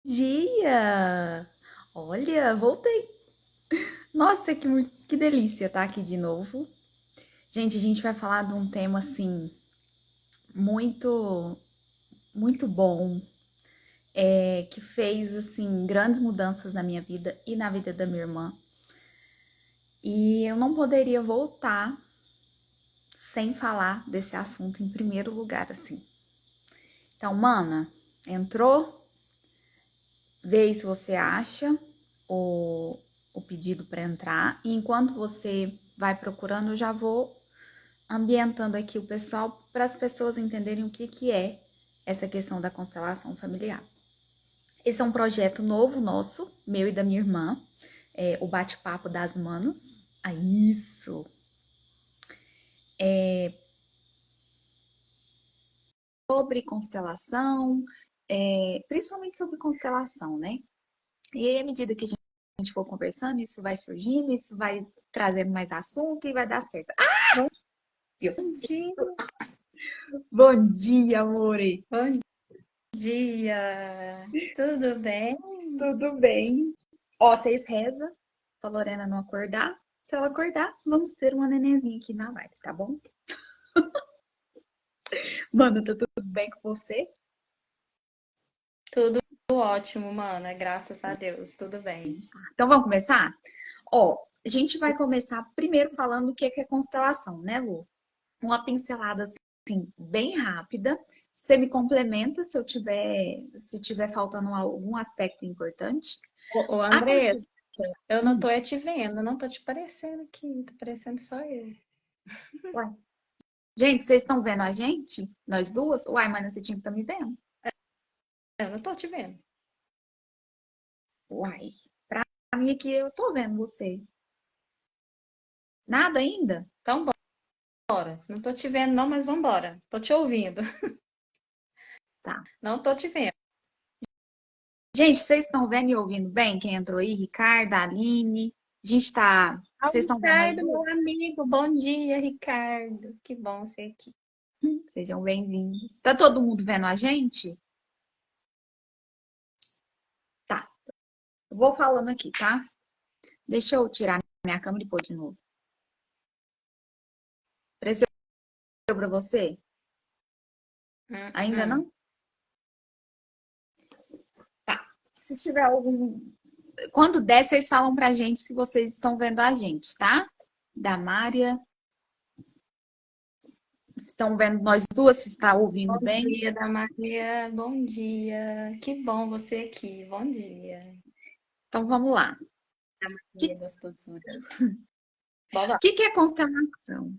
Dia! Olha, voltei. Nossa, que delícia estar aqui de novo. Gente, a gente vai falar de um tema assim muito, muito bom, que fez assim grandes mudanças na minha vida e na vida da minha irmã. E eu não poderia voltar sem falar desse assunto em primeiro lugar, assim. Então, mana, entrou? Vê aí se você acha o, o pedido para entrar. E enquanto você vai procurando, eu já vou ambientando aqui o pessoal para as pessoas entenderem o que é essa questão da constelação familiar. Esse é um projeto novo nosso, meu e da minha irmã, o Bate-Papo das Manas. Ah, isso! Sobre constelação, principalmente sobre constelação, né? E aí, à medida que a gente for conversando, isso vai surgindo, isso vai trazendo mais assunto e vai dar certo. Ah, Bom Deus! dia, Bom dia, amore! bom dia. Tudo bem? Tudo bem? Ó, vocês rezam pra Lorena não acordar. Se ela acordar, vamos ter uma nenenzinha aqui na live, tá bom? Mano, tá tudo bem com você? Tudo ótimo, mana. Graças a Deus, tudo bem. Então vamos começar? Ó, a gente vai começar primeiro falando o que é constelação, né, Lu? Uma pincelada assim, bem rápida. Você me complementa se tiver faltando algum aspecto importante. Ô, A Andressa, constelação. eu não tô é te vendo, não tô te parecendo aqui, tô parecendo só eu. Uai. Gente, vocês estão vendo a gente? Nós duas? Uai, mas você tinha que estar me vendo. Eu não tô te vendo. Uai, pra mim aqui eu tô vendo você. Nada ainda? Então, bora. Não tô te vendo, não, mas vambora. Tô te ouvindo. Tá. Não tô te vendo. Gente, vocês estão vendo e ouvindo bem quem entrou aí? Ricardo, Aline. A gente tá. Ah, Vocês estão vendo nós Ricardo, duas? meu amigo. Bom dia, Ricardo. Que bom ser aqui. Sejam bem-vindos. Tá todo mundo vendo a gente? Tá. Eu vou falando aqui, tá? Deixa eu tirar minha câmera e pôr de novo. Apareceu pra você? Ainda Hum. não? Tá. Se tiver algum. Quando der, vocês falam pra gente se vocês estão vendo a gente, tá? Da Mária. Estão vendo nós duas, se está ouvindo Bom bem. dia, da Maria. Bom dia. Que bom você aqui. Bom dia. Então vamos lá. O Minha que, gostosura. Bora lá. que é constelação?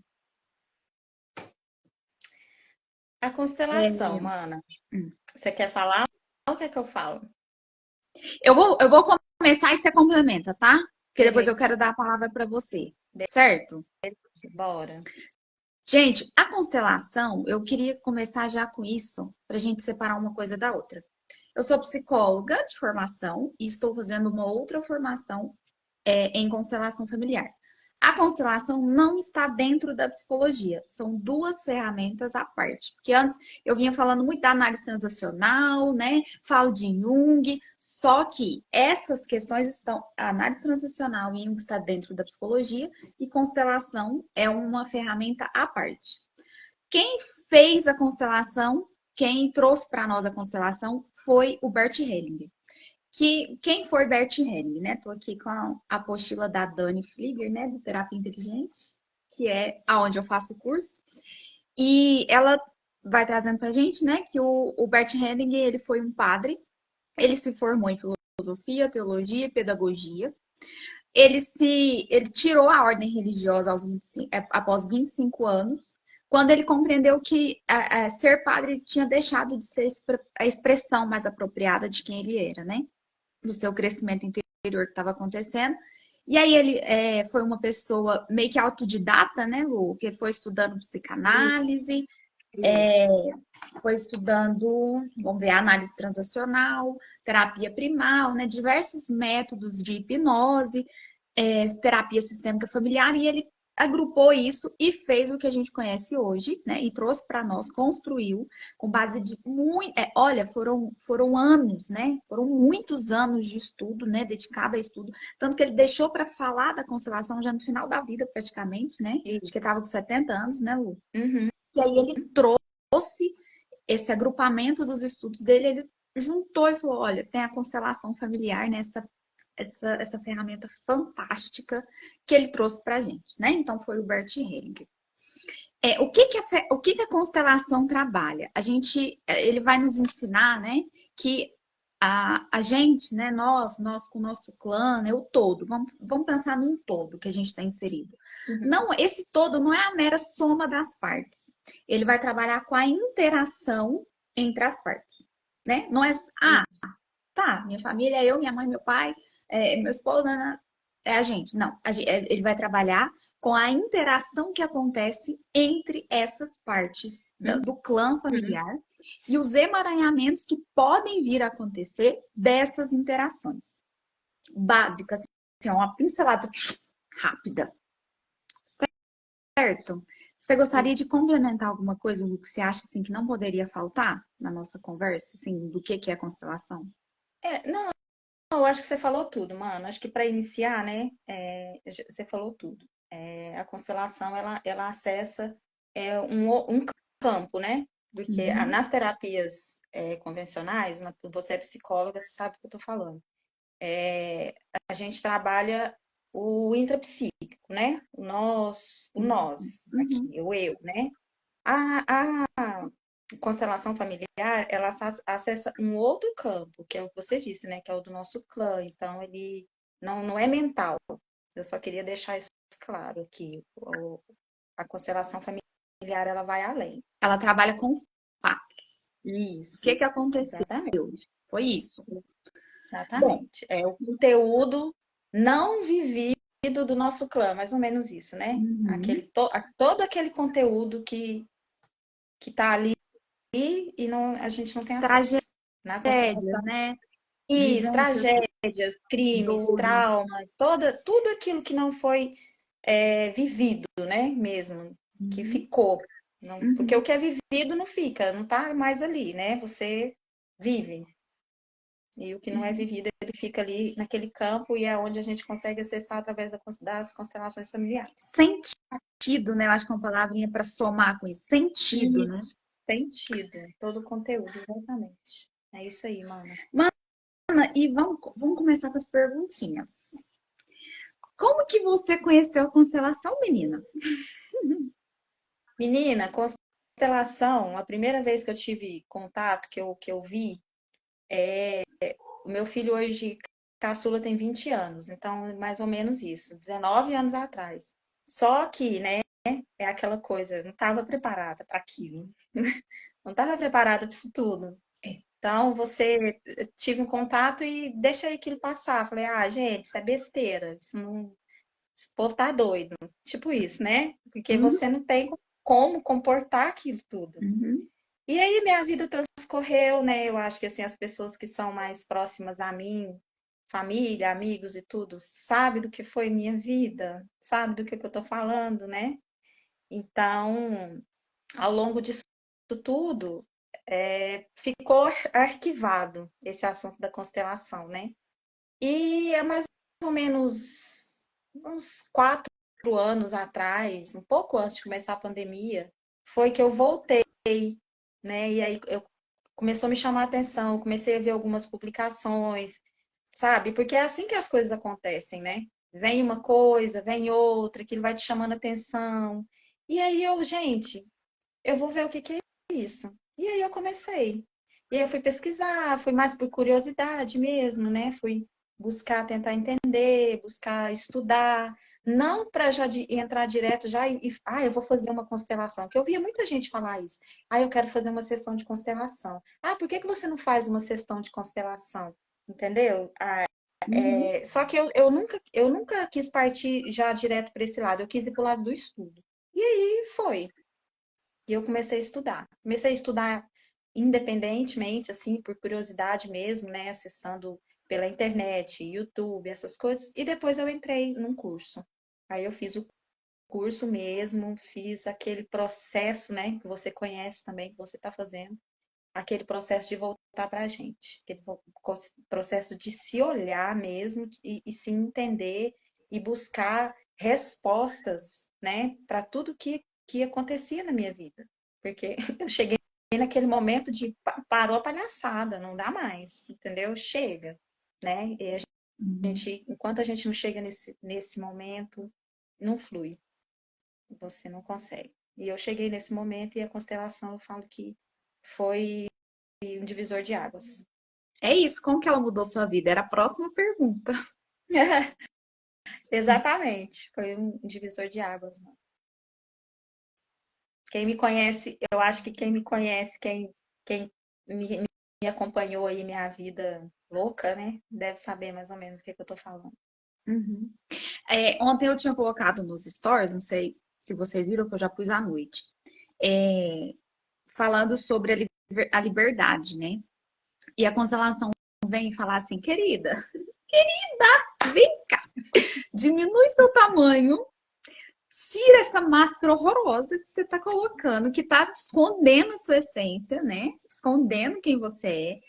A constelação, É, mana. hum. Você quer falar ou quer que eu falo? eu vou começar e você complementa, tá? Porque depois Beleza, eu quero dar a palavra para você, certo? bora. Gente, a constelação, eu queria começar já com isso, para a gente separar uma coisa da outra. Eu sou psicóloga de formação e estou fazendo uma outra formação em constelação familiar. A constelação não está dentro da psicologia, são duas ferramentas à parte. Porque antes eu vinha falando muito da análise transacional, né? Falo de Jung, só que essas questões estão. A análise transacional e Jung está dentro da psicologia e constelação é uma ferramenta à parte. Quem fez a constelação, quem trouxe para nós a constelação foi o Bert Hellinger. Quem foi Bert Helling, né? Tô aqui com a apostila da Dani Flieger, né? Do Terapia Inteligente, que é aonde eu faço o curso. E ela vai trazendo pra gente, né? Que o Bert Helling, ele foi um padre. Ele se formou em filosofia, teologia e pedagogia. Ele tirou a ordem religiosa após 25 anos, quando ele compreendeu que ser padre tinha deixado de ser a expressão mais apropriada de quem ele era, né? Do seu crescimento interior que estava acontecendo. E aí ele foi uma pessoa meio que autodidata, né, Lu? Que foi estudando psicanálise, Isso. foi estudando, vamos ver, análise transacional, terapia primal, né? Diversos métodos de hipnose, terapia sistêmica familiar, e ele agrupou isso e fez o que a gente conhece hoje, né? E trouxe para nós, construiu com base de muito, olha, foram anos, né? Foram muitos anos de estudo, né? Dedicado a estudo, tanto que ele deixou para falar da constelação já no final da vida, praticamente, né? Acho que Isso. estava com 70 anos, né, Lu? Uhum. E aí ele trouxe esse agrupamento dos estudos dele, ele juntou e falou: olha, tem a constelação familiar nessa essa ferramenta fantástica que ele trouxe para a gente, né? Então foi o Bert Hellinger. O que a constelação trabalha? Ele vai nos ensinar, né, que a gente, né, nós com o nosso clã, né, o todo, vamos pensar num todo que a gente está inserido. Uhum. Não, esse todo não é a mera soma das partes. Ele vai trabalhar com a interação entre as partes, né? Não é, Isso. tá, minha família é eu, minha mãe, meu pai, meu esposo, né, é a gente. Não, ele vai trabalhar com a interação que acontece entre essas partes Uhum. do clã familiar e os emaranhamentos que podem vir a acontecer dessas interações. Básicas, assim, uma pincelada rápida, certo? Você gostaria de complementar alguma coisa, Lu, que você acha assim, que não poderia faltar na nossa conversa, assim, do que é a constelação? Não, eu acho que você falou tudo, mano. Acho que para iniciar, né, você falou tudo. A constelação, ela acessa um campo, né? Porque Uhum, nas terapias convencionais, você é psicóloga, você sabe o que eu tô falando. É, a gente trabalha o intrapsíquico, né? O isso. nós, Uhum. aqui, o eu, né? A constelação familiar, ela acessa um outro campo, que é o que você disse, né? Que é o do nosso clã. Então, ele não é mental. Eu só queria deixar isso claro aqui. A constelação familiar, ela vai além. Ela trabalha com fatos. O Isso, que aconteceu? exatamente. Foi isso. Bom, Exatamente. É o conteúdo não vivido do nosso clã, mais ou menos isso, né? uhum. Todo aquele conteúdo que tá ali e não, a gente não tem acesso. Na Tragédias, constelação. né? Isso, Vivências, tragédias, crimes, dores. traumas, tudo aquilo que não foi vivido, né? Mesmo, que Uhum. ficou. Não, porque o Uhum. que é vivido não fica, não tá mais ali, né? Você vive. E o que não é Uhum. vivido, ele fica ali naquele campo e é onde a gente consegue acessar através das constelações familiares. Sentido, né? Eu acho que é uma palavrinha para somar com isso. Sentido, né? Isso, sentido, todo o conteúdo, exatamente. É isso aí, mana. Ana, e vamos começar com as perguntinhas. Como que você conheceu a constelação, menina? Menina, constelação, a primeira vez que eu tive contato, que eu vi, o meu filho hoje, caçula, tem 20 anos, então mais ou menos isso, 19 anos atrás. Só que, né, é aquela coisa, eu não estava preparada para aquilo, não estava preparada para isso tudo. Então, tive um contato e deixei aquilo passar. Falei, gente, isso é besteira, isso não, esse povo tá doido. Tipo isso, né? Porque Uhum. você não tem como comportar aquilo tudo. Uhum. E aí minha vida transcorreu, né? Eu acho que assim as pessoas que são mais próximas a mim, família, amigos e tudo, sabe do que foi minha vida, sabe do que eu tô falando, né? Então, ao longo disso tudo, ficou arquivado esse assunto da constelação, né? E é mais ou menos uns 4 anos atrás, um pouco antes de começar a pandemia, foi que eu voltei, né? E aí eu começou a me chamar a atenção, comecei a ver algumas publicações, sabe? Porque é assim que as coisas acontecem, né? Vem uma coisa, vem outra, aquilo vai te chamando a atenção. E aí gente, eu vou ver o que que é isso. E aí eu comecei. E aí eu fui pesquisar, fui mais por curiosidade mesmo, né? Fui buscar, tentar entender, buscar estudar, não para já entrar direto já eu vou fazer uma constelação, que eu via muita gente falar isso. Eu quero fazer uma sessão de constelação. Por que que você não faz uma sessão de constelação? Entendeu? Uhum. Só que eu nunca quis partir já direto para esse lado, eu quis ir para o lado do estudo. E aí foi. E eu comecei a estudar. Comecei a estudar independentemente, assim, por curiosidade mesmo, né? Acessando pela internet, YouTube, essas coisas. E depois eu entrei num curso. Aí eu fiz o curso mesmo, fiz aquele processo, né, que você conhece também, que você está fazendo, aquele processo de voltar para a gente, aquele processo de se olhar mesmo e se entender e buscar respostas, né, para tudo que acontecia na minha vida. Porque eu cheguei naquele momento de parou a palhaçada, não dá mais, entendeu? Chega, né? E a gente, enquanto a gente não chega nesse momento, não flui, você não consegue. E eu cheguei nesse momento e a constelação, eu falo que foi um divisor de águas. É isso, como que ela mudou sua vida? Era a próxima pergunta. Exatamente, foi um divisor de águas. Mano. Quem me conhece, eu acho que quem me conhece, quem me acompanhou aí minha vida louca, né, deve saber mais ou menos o que eu tô falando. Uhum. Ontem eu tinha colocado nos stories, não sei se vocês viram que eu já pus à noite, é, falando sobre a liberdade, né? E a constelação vem falar assim, querida, vem cá, diminui seu tamanho, tira essa máscara horrorosa que você tá colocando, que tá escondendo a sua essência, né? Escondendo quem você é.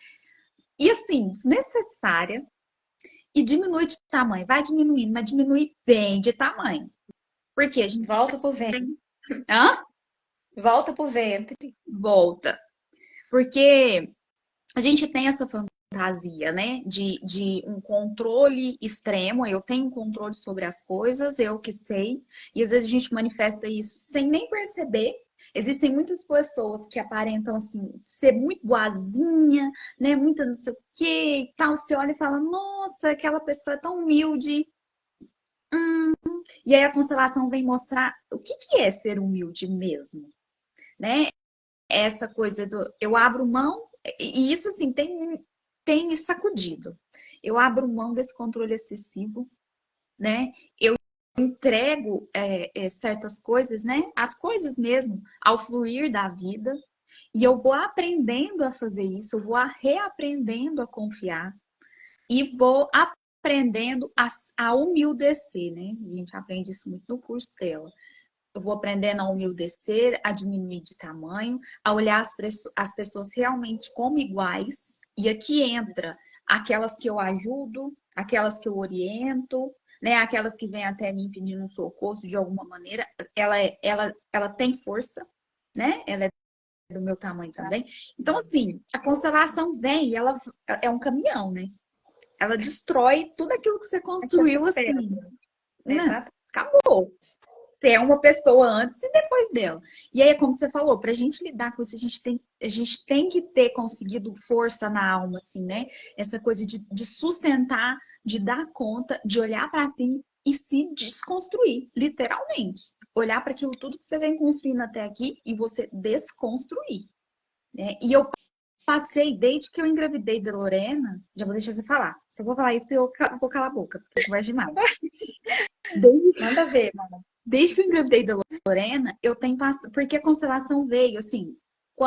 E assim, desnecessária. E diminui de tamanho. Vai diminuindo, mas diminui bem de tamanho. Porque a gente Volta pro ventre, hã? volta pro ventre. Volta. Porque a gente tem essa fantasia, né? De um controle extremo. Eu tenho controle sobre as coisas, eu que sei. E às vezes a gente manifesta isso sem nem perceber. Existem muitas pessoas que aparentam assim, ser muito boazinha, né? Muita não sei o quê e tal. Você olha e fala, nossa, aquela pessoa é tão humilde. E aí a constelação vem mostrar o que que é ser humilde mesmo, né? Essa coisa do eu abro mão, e isso assim tem me sacudido. Eu abro mão desse controle excessivo, né? Eu entrego certas coisas, né? As coisas mesmo, ao fluir da vida, e eu vou aprendendo a fazer isso, eu vou reaprendendo a confiar e vou aprendendo a humildecer, né? A gente aprende isso muito no curso dela. Eu vou aprendendo a humildecer, a diminuir de tamanho, a olhar as pessoas realmente como iguais. E aqui entra aquelas que eu ajudo, aquelas que eu oriento, né? Aquelas que vêm até mim pedindo um socorro de alguma maneira. Ela tem força, né? Ela é do meu tamanho também. Então, assim, a constelação vem e ela é um caminhão, né? Ela destrói tudo aquilo que você construiu assim. Não, Exato. acabou. Você é uma pessoa antes e depois dela. E aí, é como você falou, para a gente lidar com isso, a gente tem que ter conseguido força na alma, assim, né? Essa coisa de sustentar, de dar conta, de olhar para si e se desconstruir, literalmente. Olhar para aquilo tudo que você vem construindo até aqui e você desconstruir. Né? E eu passei, desde que eu engravidei da Lorena, já vou deixar você falar. Se eu vou falar isso, eu vou calar a boca, porque eu converso demais. Manda ver, mano. Desde que eu engravidei da Lorena, eu tenho passado. Porque a constelação veio, assim.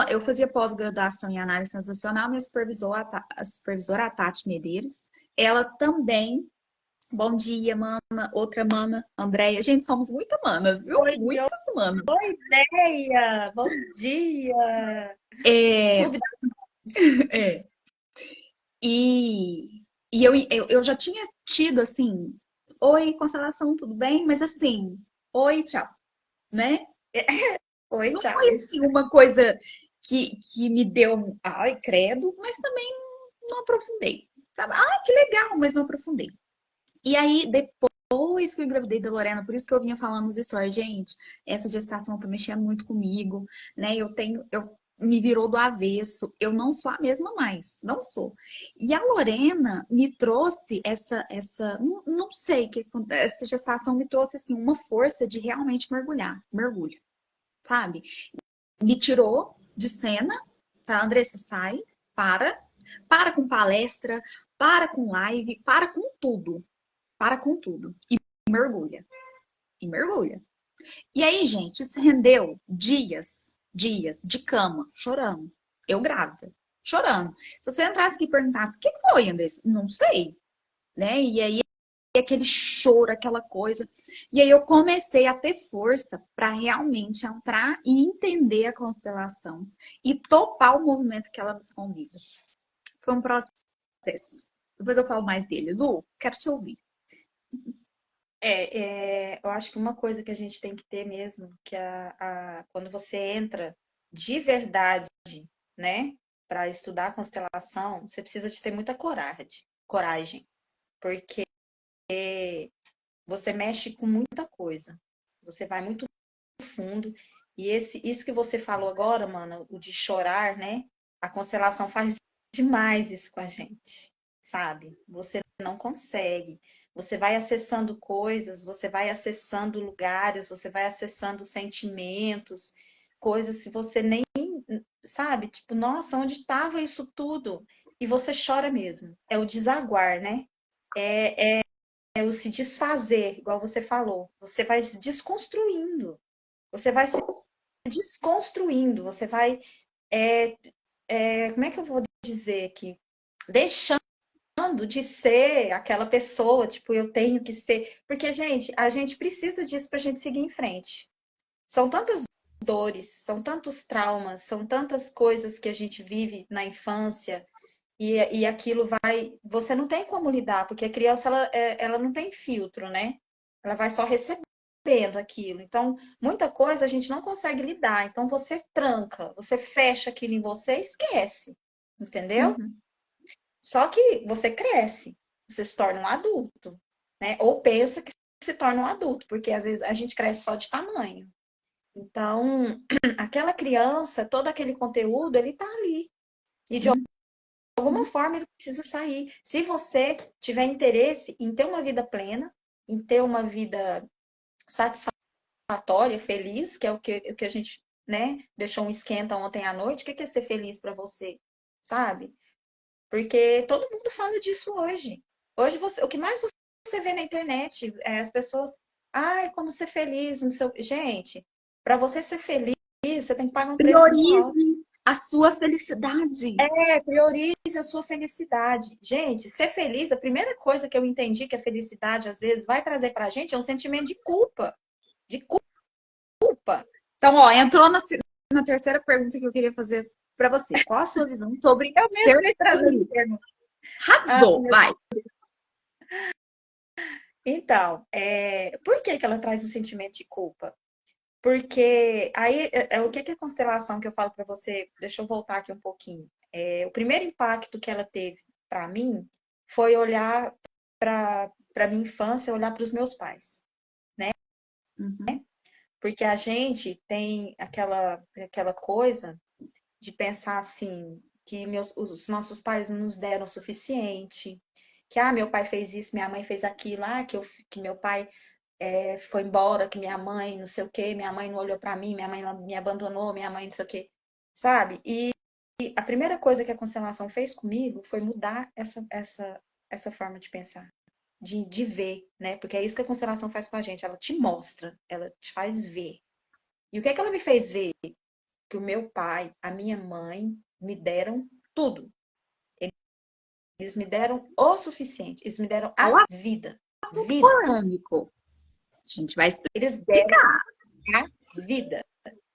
Eu fazia pós-graduação em análise transacional, minha supervisora, a Tati Medeiros, ela também. Bom dia, mana. Outra mana, Andréia. Gente, somos muitas manas, viu? Oi, Muitas manas. ideia! Bom dia! É, Clube é. E eu já tinha tido, assim, oi, constelação, tudo bem? Mas assim, oi, tchau, né? Oi, Não tchau. foi assim uma coisa que me deu, ai, credo, mas também não aprofundei. Sabe? Ai, que legal, mas não aprofundei. E aí, depois que eu engravidei da Lorena, por isso que eu vinha falando nos stories, gente, essa gestação tá mexendo muito comigo, né? Eu me virou do avesso, eu não sou a mesma mais, não sou. E a Lorena me trouxe não sei, essa gestação me trouxe, assim, uma força de realmente mergulho, sabe? Me tirou de cena, sabe? Andressa, sai, para com palestra, para com live, para com tudo e mergulha, e mergulha. E aí, gente, isso rendeu dias de cama, chorando. Eu grávida, chorando. Se você entrasse aqui e perguntasse, o que foi, Andressa? Não sei, né? E aí aquele choro, aquela coisa. E aí eu comecei a ter força para realmente entrar e entender a constelação e topar o movimento que ela nos convida. Foi um processo. Depois eu falo mais dele. Lu, quero te ouvir. Eu acho que uma coisa que a gente tem que ter mesmo, que quando você entra de verdade, né, para estudar a constelação, você precisa de ter muita coragem, porque você mexe com muita coisa, você vai muito fundo, e isso que você falou agora, mano, o de chorar, né, a constelação faz demais isso com a gente, sabe? Você não consegue. Você vai acessando coisas, você vai acessando lugares, você vai acessando sentimentos, coisas que você nem sabe, tipo, nossa, onde estava isso tudo? E você chora mesmo. É o desaguar, né? É o se desfazer, igual você falou. Você vai se desconstruindo. Você vai se desconstruindo. Você vai. é, Como é que eu vou dizer aqui? Deixando de ser aquela pessoa, tipo, eu tenho que ser. Porque, gente, a gente precisa disso para a gente seguir em frente. São tantas dores, são tantos traumas, são tantas coisas que a gente vive na infância e aquilo vai. Você não tem como lidar, porque a criança ela não tem filtro, né? Ela vai só recebendo aquilo. Então, muita coisa a gente não consegue lidar. Então, você tranca, você fecha aquilo em você e esquece. Entendeu? Uhum. Só que você cresce, você se torna um adulto, né? Ou pensa que se torna um adulto, porque às vezes a gente cresce só de tamanho. Então, aquela criança, todo aquele conteúdo, ele tá ali. E de alguma forma ele precisa sair. Se você tiver interesse em ter uma vida plena, em ter uma vida satisfatória, feliz, que é o que a gente, né, deixou um esquenta ontem à noite, o que é ser feliz para você? Sabe? Porque todo mundo fala disso hoje. Hoje o que mais você vê na internet é as pessoas, ai, como ser feliz, não sei Gente, para você ser feliz, você tem que pagar um preço muito alto. Priorize a sua felicidade. Priorize a sua felicidade. Gente, ser feliz, a primeira coisa que eu entendi que a felicidade às vezes vai trazer pra gente é um sentimento de culpa. De culpa. Então, ó, entrou na terceira pergunta que eu queria fazer para você. Qual a sua visão sobre Eu mesmo ser me trazendo feliz? pergunta. Arrasou, vai. Então, por que que ela traz o sentimento de culpa? Porque aí o que é a constelação que eu falo para você? Deixa eu voltar aqui um pouquinho. O primeiro impacto que ela teve para mim foi olhar para minha infância, olhar para os meus pais, né? Uhum. Porque a gente tem aquela coisa de pensar assim, que os nossos pais não nos deram o suficiente, que meu pai fez isso, minha mãe fez aquilo, que meu pai foi embora, que minha mãe não sei o quê, minha mãe não olhou para mim, minha mãe me abandonou, minha mãe não sei o quê, sabe? E a primeira coisa que a constelação fez comigo foi mudar essa forma de pensar, de ver, né? Porque é isso que a constelação faz com a gente, ela te mostra, ela te faz ver. E o que é que ela me fez ver? Que o meu pai, a minha mãe me deram tudo. Eles me deram o suficiente, eles me deram É um a vida. assunto Vida. polêmico. A gente vai Eles deram explicar. a vida.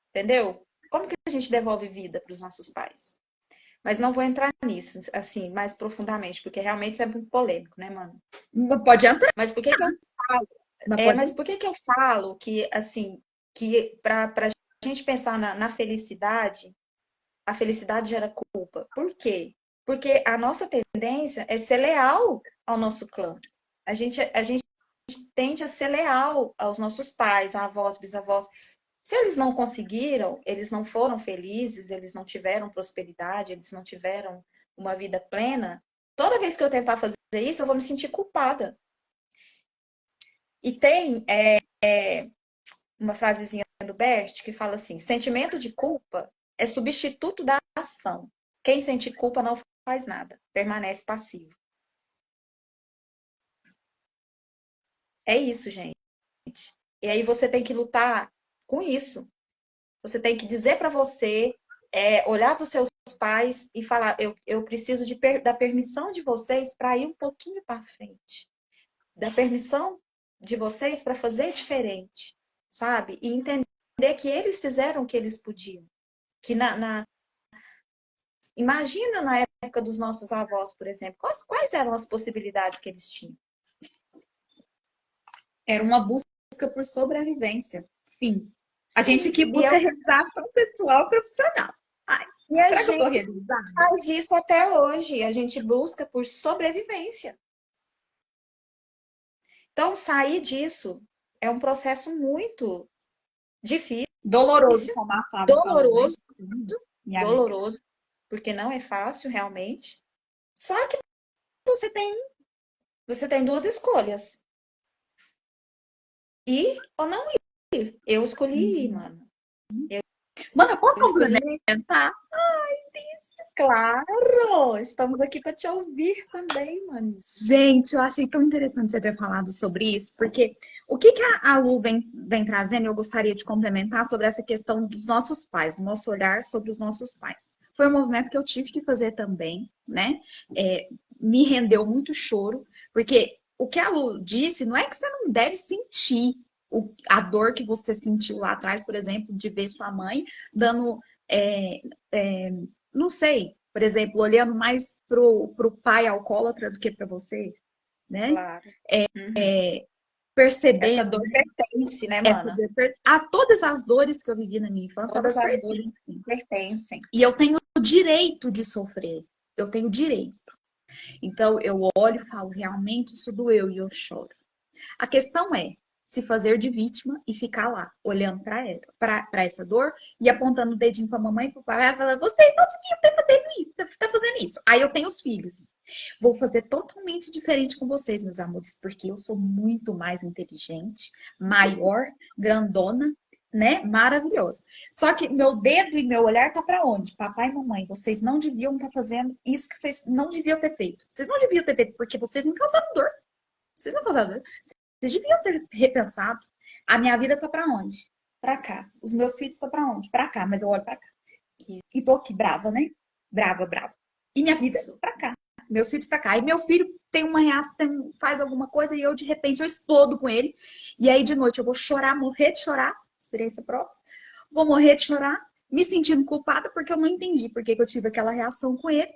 Entendeu? Como que a gente devolve vida para os nossos pais? Mas não vou entrar nisso, assim, mais profundamente, porque realmente isso é muito polêmico, né, mano? Não pode entrar, Mas por que que eu falo? mas pode. Mas por que que eu falo que, assim, que para a gente pensar na felicidade, a felicidade gera culpa? Por quê? Porque a nossa tendência é ser leal ao nosso clã. A gente tende a ser leal aos nossos pais, avós, bisavós. Se eles não conseguiram, eles não foram felizes, eles não tiveram prosperidade, eles não tiveram uma vida plena, toda vez que eu tentar fazer isso, eu vou me sentir culpada. E tem uma frasezinha do Bert que fala assim: sentimento de culpa é substituto da ação. Quem sente culpa não faz nada, permanece passivo. É isso, gente. E aí você tem que lutar com isso. Você tem que dizer para você, olhar para os seus pais e falar: eu preciso da permissão de vocês para ir um pouquinho para frente. da permissão de vocês para fazer diferente, sabe? E entender que eles fizeram o que eles podiam. Que imagina na época dos nossos avós, por exemplo, quais eram as possibilidades que eles tinham? Era uma busca por sobrevivência. Fim. A gente Sim, aqui busca realização pessoal e profissional. Ai, e a será que eu tô gente realizada? faz isso até hoje. A gente busca por sobrevivência. Então, sair disso é um processo muito difícil, Doloroso, como a Flávia falou, né? doloroso, Minha amiga. doloroso, porque não é fácil realmente. Só que você tem duas escolhas. Ir ou não ir. Eu escolhi ir, mano. Mano, eu posso Eu escolhi. complementar? Claro! Estamos aqui para te ouvir também, mano. Gente, eu achei tão interessante você ter falado sobre isso, porque o que a Lu vem trazendo, eu gostaria de complementar sobre essa questão dos nossos pais, do nosso olhar sobre os nossos pais. Foi um movimento que eu tive que fazer também, né? Me rendeu muito choro, porque o que a Lu disse não é que você não deve sentir a dor que você sentiu lá atrás, por exemplo, de ver sua mãe dando, é, é, não sei, por exemplo, olhando mais pro pai alcoólatra do que para você, né? Claro. Uhum. Essa Percebendo, dor né, pertence, né, mana? a todas as dores que eu vivi na minha infância, elas Todas as dores pertencem. pertencem. E eu tenho o direito de sofrer. Eu tenho direito. Então eu olho e falo, realmente isso doeu e eu choro. A questão é se fazer de vítima e ficar lá, olhando para essa dor e apontando o dedinho para a mamãe e para o papai e falar, vocês não deviam ter fazendo isso. Aí eu tenho os filhos. Vou fazer totalmente diferente com vocês, meus amores, porque eu sou muito mais inteligente, maior, grandona, né? Maravilhosa. Só que meu dedo e meu olhar tá para onde? Papai e mamãe, vocês não deviam estar fazendo isso que vocês não deviam ter feito. Vocês não deviam ter feito porque vocês me causaram dor. Vocês não causaram dor. Vocês deviam ter repensado. A minha vida tá para onde? Para cá. Os meus filhos estão para onde? Para cá, mas eu olho para cá. E tô aqui brava, né? Brava, brava. E minha vida para cá. Meus filhos para cá. E meu filho tem uma reação, faz alguma coisa e eu de repente eu explodo com ele. E aí de noite eu vou chorar, morrer de chorar, experiência própria. Vou morrer de chorar, me sentindo culpada porque eu não entendi por que eu tive aquela reação com ele,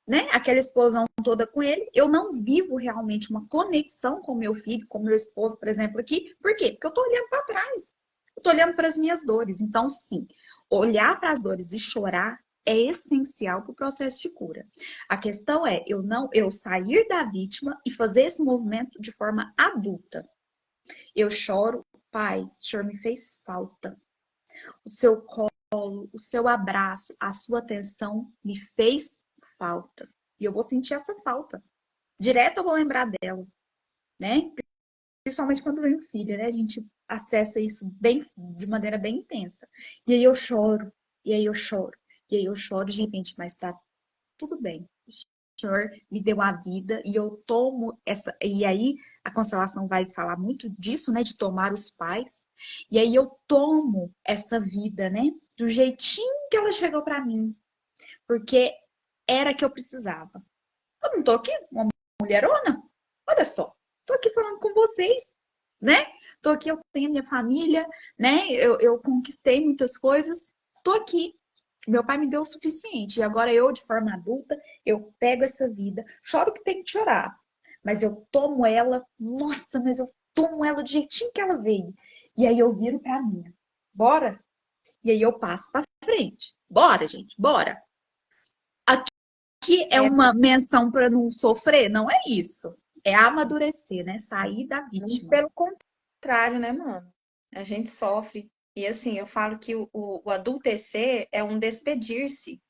né? Aquela explosão toda com ele. Eu não vivo realmente uma conexão com meu filho, com meu esposo, por exemplo, aqui. Por quê? Porque eu tô olhando para trás. Eu tô olhando para as minhas dores. Então, sim, olhar para as dores e chorar é essencial para o processo de cura. A questão é eu sair da vítima e fazer esse movimento de forma adulta. Eu choro, pai, o senhor me fez falta. O seu colo, o seu abraço, a sua atenção me fez falta. E eu vou sentir essa falta. Direto eu vou lembrar dela, né? Principalmente quando vem o filho, né? A gente acessa isso de maneira bem intensa. E aí eu choro, e aí eu choro, e aí eu choro, de repente, mas tá tudo bem. O Senhor me deu a vida e eu tomo essa. E aí a constelação vai falar muito disso, né? De tomar os pais. E aí eu tomo essa vida, né? Do jeitinho que ela chegou para mim. Porque era que eu precisava. Eu não tô aqui uma mulherona. Olha só, tô aqui falando com vocês, né? Tô aqui, eu tenho minha família, né? Eu conquistei muitas coisas. Tô aqui. Meu pai me deu o suficiente. E agora eu, de forma adulta, eu pego essa vida. Choro que tem que chorar. Mas eu tomo ela, nossa, mas eu tomo ela do jeitinho que ela veio. E aí eu viro pra mim. Bora? E aí eu passo pra frente. Bora, gente, bora. Aqui é É uma menção para não sofrer? Não é isso. É amadurecer, né? Sair da muito vítima. pelo contrário, né, mano? A gente sofre. E assim, eu falo que o adultecer é um despedir-se.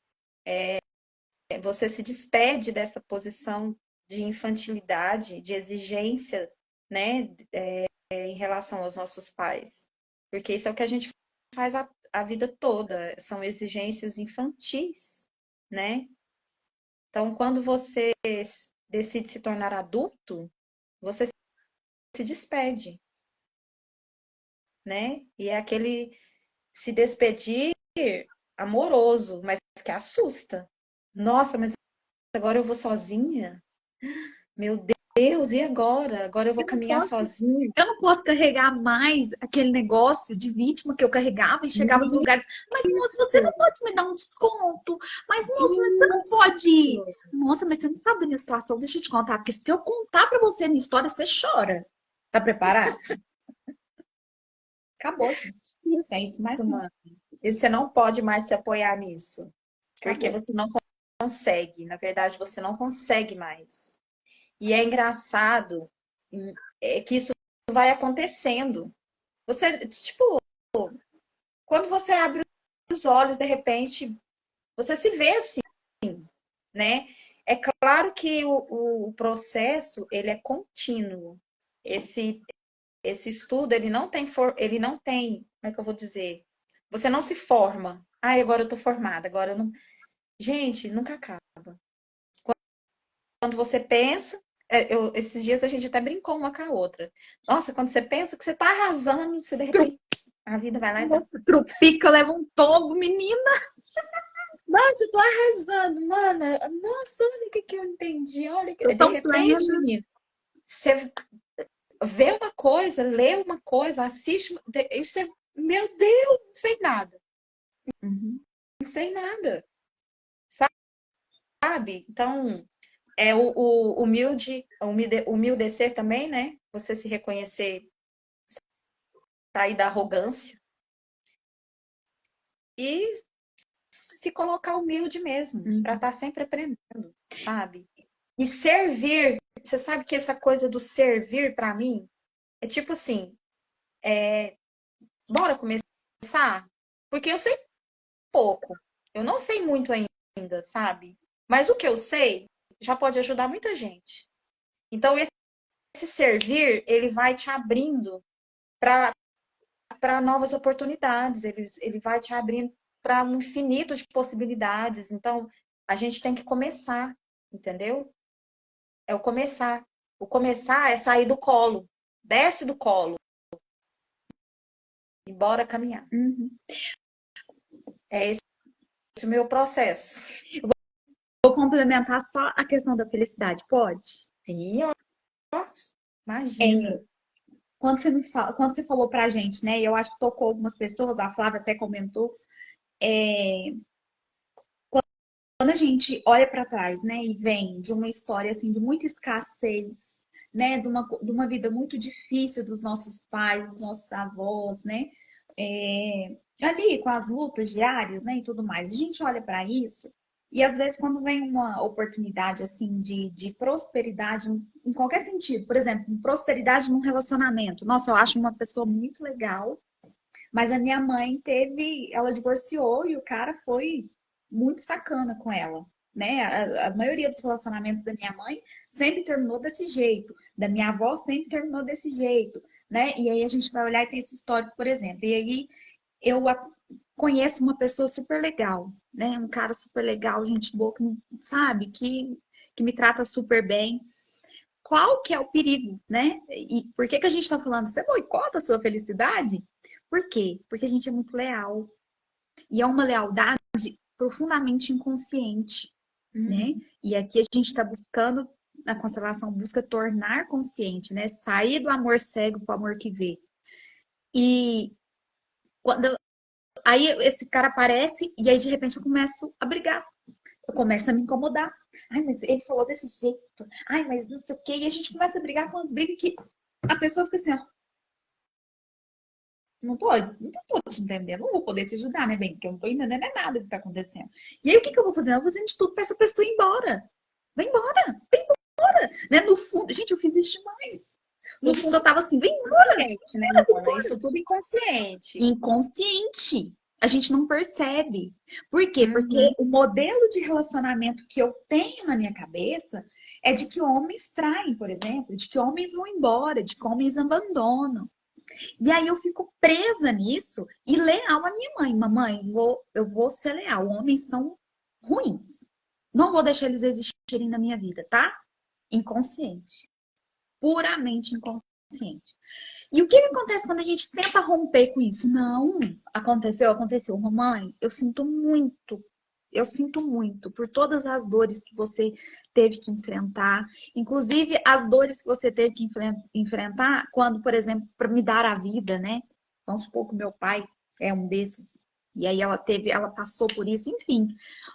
Você se despede dessa posição de infantilidade, de exigência, né, em relação aos nossos pais. Porque isso é o que a gente faz a vida toda, são exigências infantis, né? Então, quando você decide se tornar adulto, você se despede, né? E é aquele se despedir amoroso, mas que assusta. Nossa, mas agora eu vou sozinha? Meu Deus, e agora? Agora eu vou Eu não caminhar posso, sozinha. eu não posso carregar mais aquele negócio de vítima que eu carregava e chegava nos lugares. Mas, moça, você Isso, não pode me dar um desconto. Mas, moça, mas você não pode ir. isso. Nossa, mas você não sabe da minha situação. Deixa eu te contar. Porque se eu contar pra você a minha história, você chora. Tá preparado? Acabou, gente. Isso, É isso, mais não. mano. E você não pode mais se apoiar nisso. Porque Acabou. você não consegue. Na verdade, você não consegue mais. E é engraçado que isso vai acontecendo. Você, tipo, quando você abre os olhos, de repente, você se vê assim, né? É claro que o processo, ele é contínuo. Esse, esse estudo, ele não tem, como é que eu vou dizer? Você não se forma. Ah, agora eu tô formada, agora eu não. Gente, nunca acaba. Quando você pensa, esses dias a gente até brincou uma com a outra. Nossa, quando você pensa que você tá arrasando, você de repente a vida vai lá e dá. Nossa, trupica, leva um tombo, menina. Nossa, eu tô arrasando, mana. Nossa, olha o que que eu entendi. Olha, Tô de tão plena. repente, menino, você vê uma coisa, lê uma coisa, assiste, e você, meu Deus, não sei nada. Uhum. Não sei nada, sabe? Então, é o humildecer também, né? Você se reconhecer, sair da arrogância e se colocar humilde mesmo, para Uhum. estar sempre aprendendo, sabe? E servir, você sabe que essa coisa do servir para mim é tipo assim, bora começar? Porque eu sei pouco, eu não sei muito ainda, sabe? Mas o que eu sei já pode ajudar muita gente. Então esse servir, ele vai te abrindo para novas oportunidades, ele vai te abrindo para um infinito de possibilidades. Então, a gente tem que começar, entendeu? É o começar. O começar é sair do colo. Desce do colo e bora caminhar. Uhum. É esse o meu processo. Vou complementar só a questão da felicidade, pode? Sim, ó, É, imagina. quando você falou pra gente, né? E eu acho que tocou algumas pessoas, a Flávia até comentou, quando a gente olha para trás, né, e vem de uma história assim de muita escassez, né, de uma vida muito difícil dos nossos pais, dos nossos avós, né, ali com as lutas diárias, né, e tudo mais. A gente olha para isso e às vezes quando vem uma oportunidade assim de prosperidade em qualquer sentido, por exemplo, prosperidade num relacionamento. Nossa, eu acho uma pessoa muito legal, mas a minha mãe ela divorciou e o cara foi muito sacana com ela, né? A maioria dos relacionamentos da minha mãe sempre terminou desse jeito, da minha avó sempre terminou desse jeito, né? E aí a gente vai olhar e tem esse histórico, por exemplo. E aí eu conheço uma pessoa super legal, né? Um cara super legal, gente boa, sabe? Que me trata super bem. Qual que é o perigo, né? E por que que a gente está falando? Você boicota a sua felicidade? Por quê? Porque a gente é muito leal. E é uma lealdade profundamente inconsciente, né? Uhum. E aqui a gente está buscando, a constelação busca tornar consciente, né? Sair do amor cego para o amor que vê. E quando aí esse cara aparece e aí de repente eu começo a brigar. Eu começo a me incomodar. Ai, mas ele falou desse jeito. Ai, mas não sei o quê. E a gente começa a brigar com as brigas que a pessoa fica assim, ó, não tô te entendendo, não vou poder te ajudar, né, bem? Porque eu não tô entendendo é nada que tá acontecendo. E aí o que que eu vou fazer? Eu vou fazendo de tudo pra essa pessoa ir embora. Vai embora, né? No fundo, gente, eu fiz isso demais. No fundo, eu tava assim, vem embora, Inconsciente, né, vem Mona? Isso embora. tudo inconsciente. Inconsciente. A gente não percebe. Por quê? Porque Uhum. o modelo de relacionamento que eu tenho na minha cabeça é de que homens traem, por exemplo, de que homens vão embora, de que homens abandonam. E aí eu fico presa nisso e leal à minha mãe. Mamãe, eu vou ser leal. Homens são ruins. Não vou deixar eles existirem na minha vida, tá? Inconsciente. Puramente inconsciente. E o que que acontece quando a gente tenta romper com isso? Não, aconteceu. Mamãe, eu sinto muito. eu sinto muito por todas as dores que você teve que enfrentar, inclusive as dores que você teve que enfrentar quando, por exemplo, para me dar a vida, né? Vamos supor que meu pai é um desses. E aí ela passou por isso, enfim.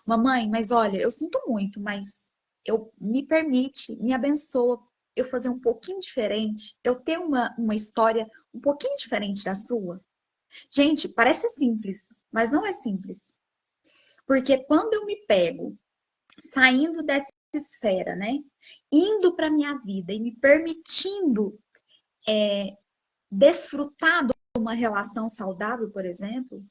Mamãe, mas olha, eu sinto muito, mas eu me permite, me abençoa eu fazer um pouquinho diferente, eu ter uma história um pouquinho diferente da sua. Gente, parece simples, mas não é simples. Porque quando eu me pego saindo dessa esfera, né? Indo para minha vida e me permitindo desfrutar de uma relação saudável, por exemplo,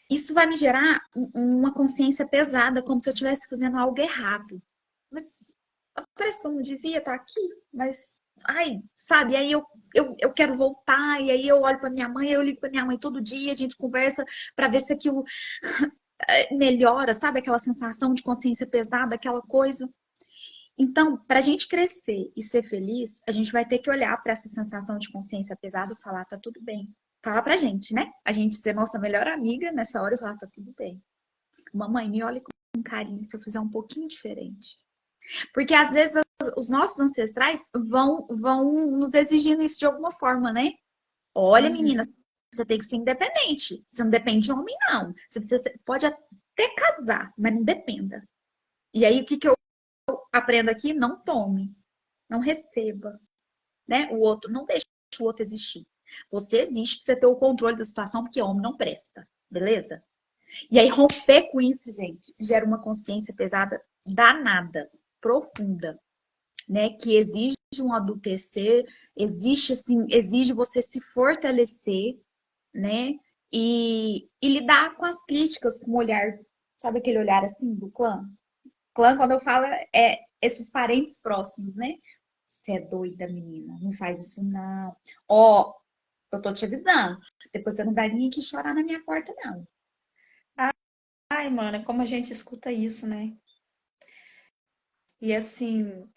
isso vai me gerar uma consciência pesada, como se eu estivesse fazendo algo errado. Mas parece que eu não devia estar aqui, mas ai, sabe? E aí eu quero voltar, e aí eu olho para minha mãe, eu ligo para minha mãe todo dia, a gente conversa para ver se aquilo melhora, sabe? Aquela sensação de consciência pesada, aquela coisa. Então, para a gente crescer e ser feliz, a gente vai ter que olhar para essa sensação de consciência pesada e falar, tá tudo bem. Falar pra gente, né? A gente ser nossa melhor amiga nessa hora e falar, tá tudo bem. Mamãe, me olhe com carinho se eu fizer um pouquinho diferente. Porque às vezes os nossos ancestrais vão nos exigindo isso de alguma forma, né? Olha, menina, Uhum. você tem que ser independente. Você não depende de homem, não. Você pode até casar, mas não dependa. E aí, o que eu aprendo aqui? Não tome, não receba, né? O outro, não deixe o outro existir. Você existe pra você ter o controle da situação, porque homem não presta, beleza? E aí, romper com isso, gente, gera uma consciência pesada danada, profunda, né? Que exige um adultecer, exige, assim, exige você se fortalecer, né? E lidar com as críticas com o olhar, sabe aquele olhar assim do clã? Clã, quando eu falo, é esses parentes próximos, né? Você é doida, menina, não faz isso não. Ó, eu tô te avisando, depois você não vai vir aqui chorar na minha porta, não. Ai, mano, é como a gente escuta isso, né? E assim,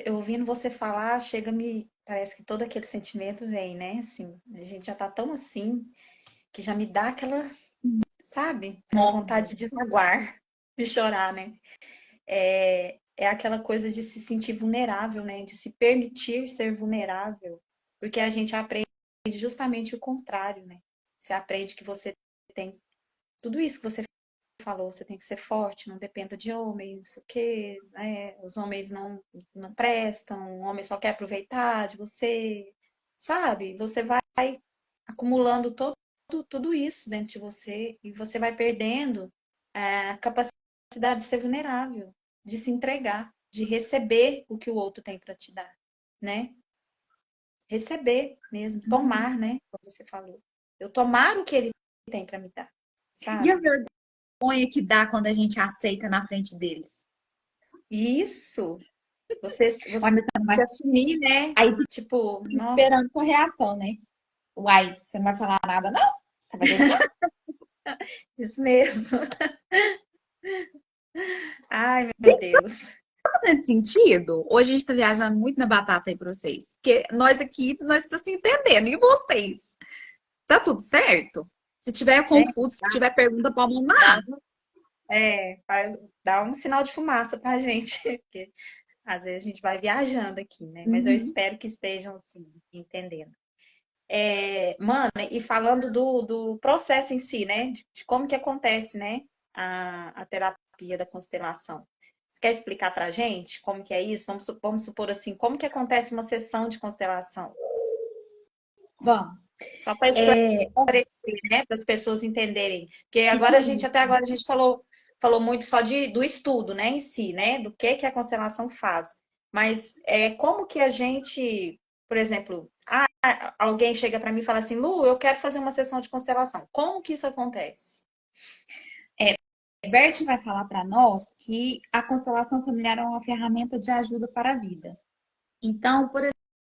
eu ouvindo você falar, chega-me, parece que todo aquele sentimento vem, né? Assim, a gente já tá tão assim, que já me dá aquela, sabe? Aquela vontade de desaguar, de chorar, né? É aquela coisa de se sentir vulnerável, né? De se permitir ser vulnerável, porque a gente aprende justamente o contrário, né? Você aprende que você tem tudo isso que você falou, você tem que ser forte, não dependa de homens, o quê, né? Os homens não prestam, o homem só quer aproveitar de você, sabe? Você vai acumulando tudo isso dentro de você e você vai perdendo a capacidade de ser vulnerável, de se entregar, de receber o que o outro tem para te dar, né? Receber mesmo, tomar, né? Como você falou. Eu tomar o que ele tem para me dar, E a sabe? vergonha que dá quando a gente aceita na frente deles? Isso, você Uai, mas você não vai... se assumir, né? Aí fica Tipo, nossa, esperando sua reação, né? Uai, você não vai falar nada, não? Você vai deixar? isso mesmo. Ai, meu Gente, Deus. tá fazendo sentido? Hoje a gente tá viajando muito na batata aí pra vocês. Porque nós aqui, nós estamos se entendendo. E vocês? Tá tudo certo? Se tiver Gente, confuso, se tiver pergunta, pode dá mandar. vai dar um sinal de fumaça pra gente, porque às vezes a gente vai viajando aqui, né? Mas eu Uhum. espero que estejam, assim, entendendo. Mano, e falando do processo em si, né? De como que acontece, né? A terapia da constelação. Você quer explicar pra gente como que é isso? Vamos supor assim, como que acontece uma sessão de constelação? Vamos. Só para É, esclarecer, né? Para as pessoas entenderem. Porque agora isso. até agora a gente falou muito só do estudo, né, em si, né? Do que a constelação faz. Mas como que a gente, por exemplo, alguém chega para mim e fala assim, Lu, eu quero fazer uma sessão de constelação. Como que isso acontece? Bert vai falar para nós que a constelação familiar é uma ferramenta de ajuda para a vida. Então, por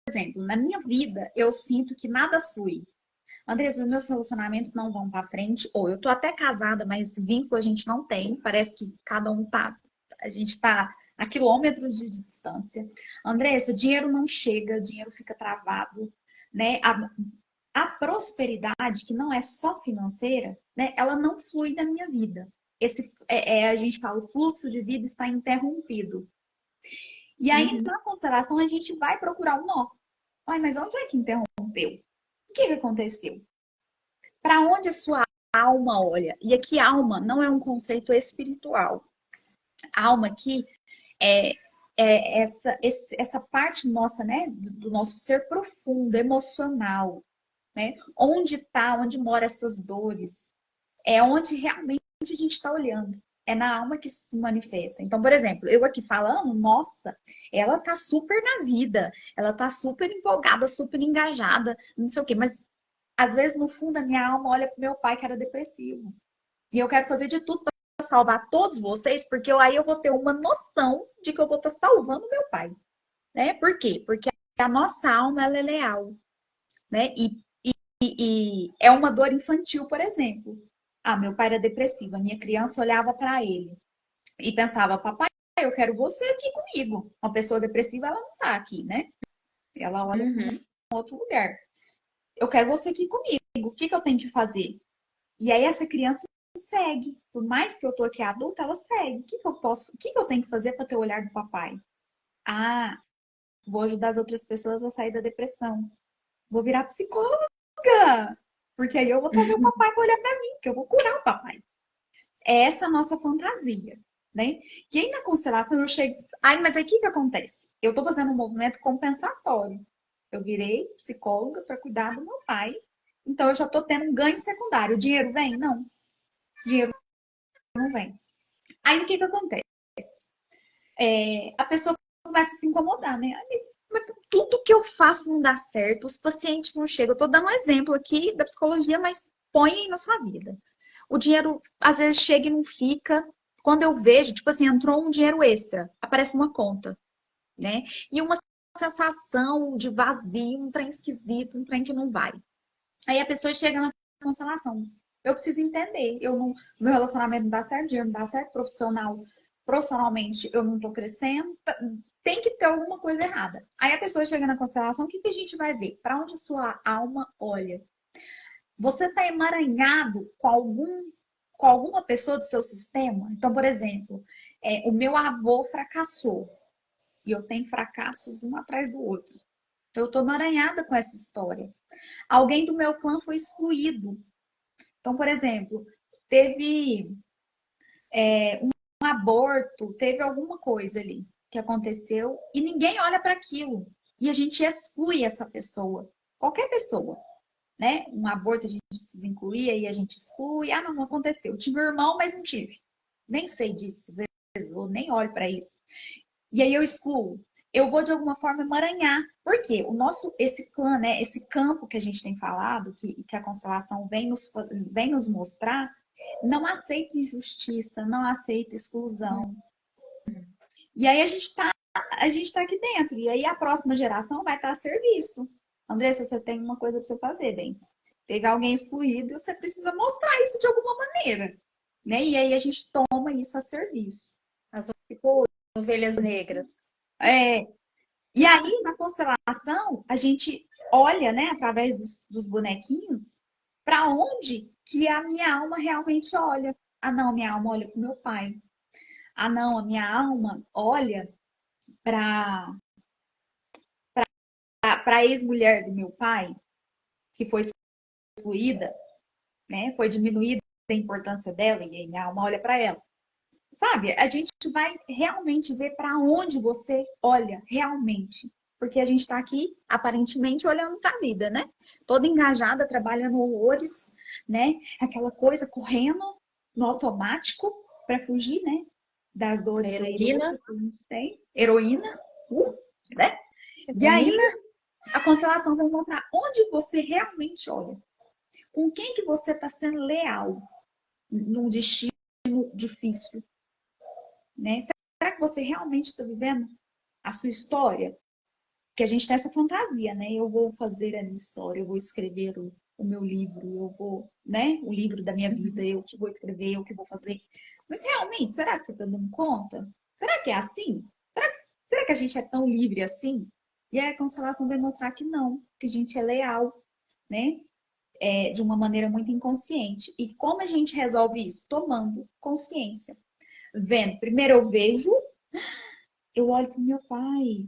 exemplo, na minha vida, eu sinto que nada flui. Andressa, os meus relacionamentos não vão para frente, ou eu tô até casada, mas vínculo a gente não tem. Parece que cada um tá, a gente tá a quilômetros de distância. Andressa, dinheiro não chega, dinheiro fica travado, né? A prosperidade, que não é só financeira, né? Ela não flui da minha vida. a gente fala, o fluxo de vida está interrompido. E aí, Uhum. na constelação, a gente vai procurar um nó. Ai, mas onde é que interrompeu? O que aconteceu? Para onde a sua alma olha? E aqui, alma não é um conceito espiritual. Alma aqui é, essa parte nossa, né? Do nosso ser profundo, emocional, né? Onde está, onde moram essas dores? É onde realmente a gente está olhando. É na alma que isso se manifesta. Então, por exemplo, eu aqui falando, nossa, ela tá super na vida, ela tá super empolgada, super engajada, não sei o quê, mas às vezes no fundo a minha alma olha pro meu pai que era depressivo. E eu quero fazer de tudo para salvar todos vocês, porque aí eu vou ter uma noção de que eu vou estar salvando meu pai, né? Por quê? Porque a nossa alma ela é leal, né? E é uma dor infantil, por exemplo. Ah, meu pai era depressivo, a minha criança olhava para ele e pensava, papai, eu quero você aqui comigo. Uma pessoa depressiva, ela não tá aqui, né? Ela olha para um Uhum. outro lugar. Eu quero você aqui comigo. O que que eu tenho que fazer? E aí essa criança segue. Por mais que eu tô aqui adulta, ela segue. O que que eu tenho que fazer para ter o olhar do papai? Ah, vou ajudar as outras pessoas a sair da depressão. Vou virar psicóloga. Porque aí eu vou trazer o papai para olhar para mim, que eu vou curar o papai. É essa a nossa fantasia, né? E aí na constelação eu chego. Ai, mas aí o que que acontece? Eu tô fazendo um movimento compensatório. Eu virei psicóloga para cuidar do meu pai. Então eu já tô tendo um ganho secundário. O dinheiro vem? Não. O dinheiro não vem. Aí o que que acontece? A pessoa começa a se incomodar, né? Mas tudo que eu faço não dá certo, os pacientes não chegam. Eu tô dando um exemplo aqui da psicologia, mas põe aí na sua vida. O dinheiro às vezes chega e não fica. Quando eu vejo, tipo assim, entrou um dinheiro extra, aparece uma conta, né? E uma sensação de vazio, um trem esquisito, um trem que não vai. Aí a pessoa chega na cancelação. Eu preciso entender. Eu não, meu relacionamento não dá certo, dinheiro não dá certo, profissionalmente eu não tô crescendo. Tem que ter alguma coisa errada. Aí a pessoa chega na constelação, o que que a gente vai ver? Para onde sua alma olha? Você está emaranhado com alguma pessoa do seu sistema? Então, por exemplo, o meu avô fracassou e eu tenho fracassos um atrás do outro. Então, eu estou emaranhada com essa história. Alguém do meu clã foi excluído. Então, por exemplo, teve um aborto, teve alguma coisa ali que aconteceu e ninguém olha para aquilo. E a gente exclui essa pessoa. Qualquer pessoa, né? Um aborto a gente precisa incluir e a gente exclui. Ah, não aconteceu. Eu tive um irmão, mas não tive. Nem sei disso, às vezes, eu nem olho para isso. E aí eu excluo. Eu vou de alguma forma emaranhar. Por quê? Esse clã, né? Esse campo que a gente tem falado, que a constelação vem nos mostrar, não aceita injustiça, não aceita exclusão. E aí a gente tá aqui dentro. E aí a próxima geração vai estar a serviço. Andressa, você tem uma coisa para você fazer, bem. Teve alguém excluído, você precisa mostrar isso de alguma maneira, né? E aí a gente toma isso a serviço. As Tipo, ovelhas negras. é, e aí, na constelação, a gente olha, né, através dos bonequinhos, para onde que a minha alma realmente olha. Ah, não, minha alma olha para o meu pai. Ah, não, a minha alma olha para a ex-mulher do meu pai, que foi excluída, né? Foi diminuída a importância dela e minha alma olha para ela. Sabe? A gente vai realmente ver para onde você olha realmente. Porque a gente está aqui, aparentemente, olhando para a vida, né? Toda engajada, trabalhando horrores, né? Aquela coisa correndo no automático para fugir, né? Das A dores aí heroína, loucas que a gente tem. Heroína, né? E aí, heroína. a constelação vai mostrar onde você realmente olha. Com quem que você está sendo leal num destino difícil, né? Será que você realmente está vivendo a sua história? Porque a gente tem essa fantasia, né? Eu vou fazer a minha história, eu vou escrever o meu livro, eu vou, né? O livro da minha vida, eu que vou escrever, eu que vou fazer. Mas realmente, será que você está dando conta? Será que é assim? Será que a gente é tão livre assim? E aí a constelação vai mostrar que não, que a gente é leal, né? de uma maneira muito inconsciente. E como a gente resolve isso? Tomando consciência. Vendo. Primeiro eu vejo, eu olho pro meu pai,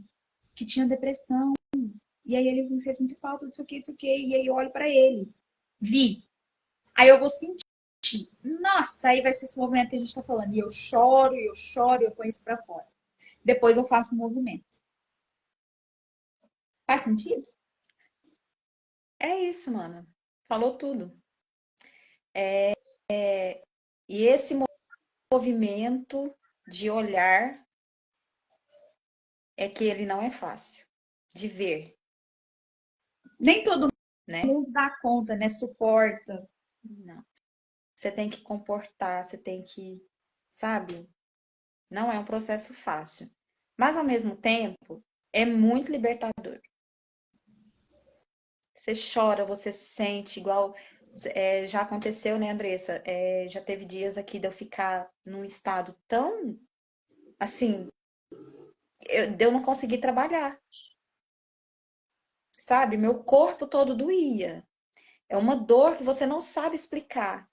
que tinha depressão. E aí ele me fez muito falta, não sei o que, não sei o que. E aí eu olho pra ele. Vi. Aí eu vou sentir. Nossa, aí vai ser esse movimento que a gente tá falando. E eu choro, e eu ponho isso pra fora. Depois eu faço um movimento. Faz sentido? É isso, mano. Falou tudo. E esse movimento de olhar é que ele não é fácil de ver, Nem todo né? mundo dá conta, né? Suporta. Não. Você tem que comportar, você tem que, sabe? Não é um processo fácil. Mas ao mesmo tempo, é muito libertador. Você chora, você sente igual. Já aconteceu, né, Andressa? Já teve dias aqui de eu ficar num estado tão assim, de eu não conseguir trabalhar, sabe? Meu corpo todo doía. É uma dor que você não sabe explicar.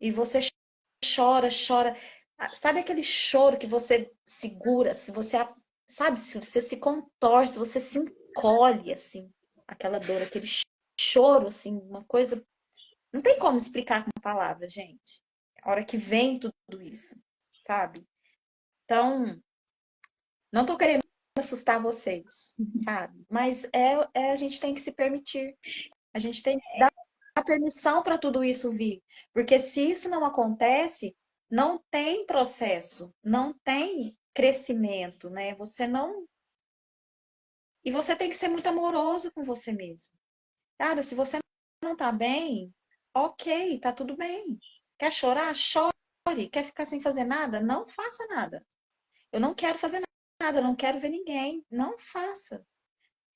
E você chora, chora. Sabe aquele choro que você segura, se você, sabe, se você se contorce, se você se encolhe, assim, aquela dor, aquele choro, assim, uma coisa. Não tem como explicar com palavras, gente. A hora que vem tudo isso, sabe? Então, não tô querendo assustar vocês, sabe? Mas a gente tem que se permitir. A gente tem que dar permissão para tudo isso vir. Porque se isso não acontece, não tem processo, não tem crescimento, né? Você não. E você tem que ser muito amoroso com você mesmo. Cara, se você não tá bem, ok, tá tudo bem. Quer chorar? Chore. Quer ficar sem fazer nada? Não faça nada. Eu não quero fazer nada, eu não quero ver ninguém. Não faça.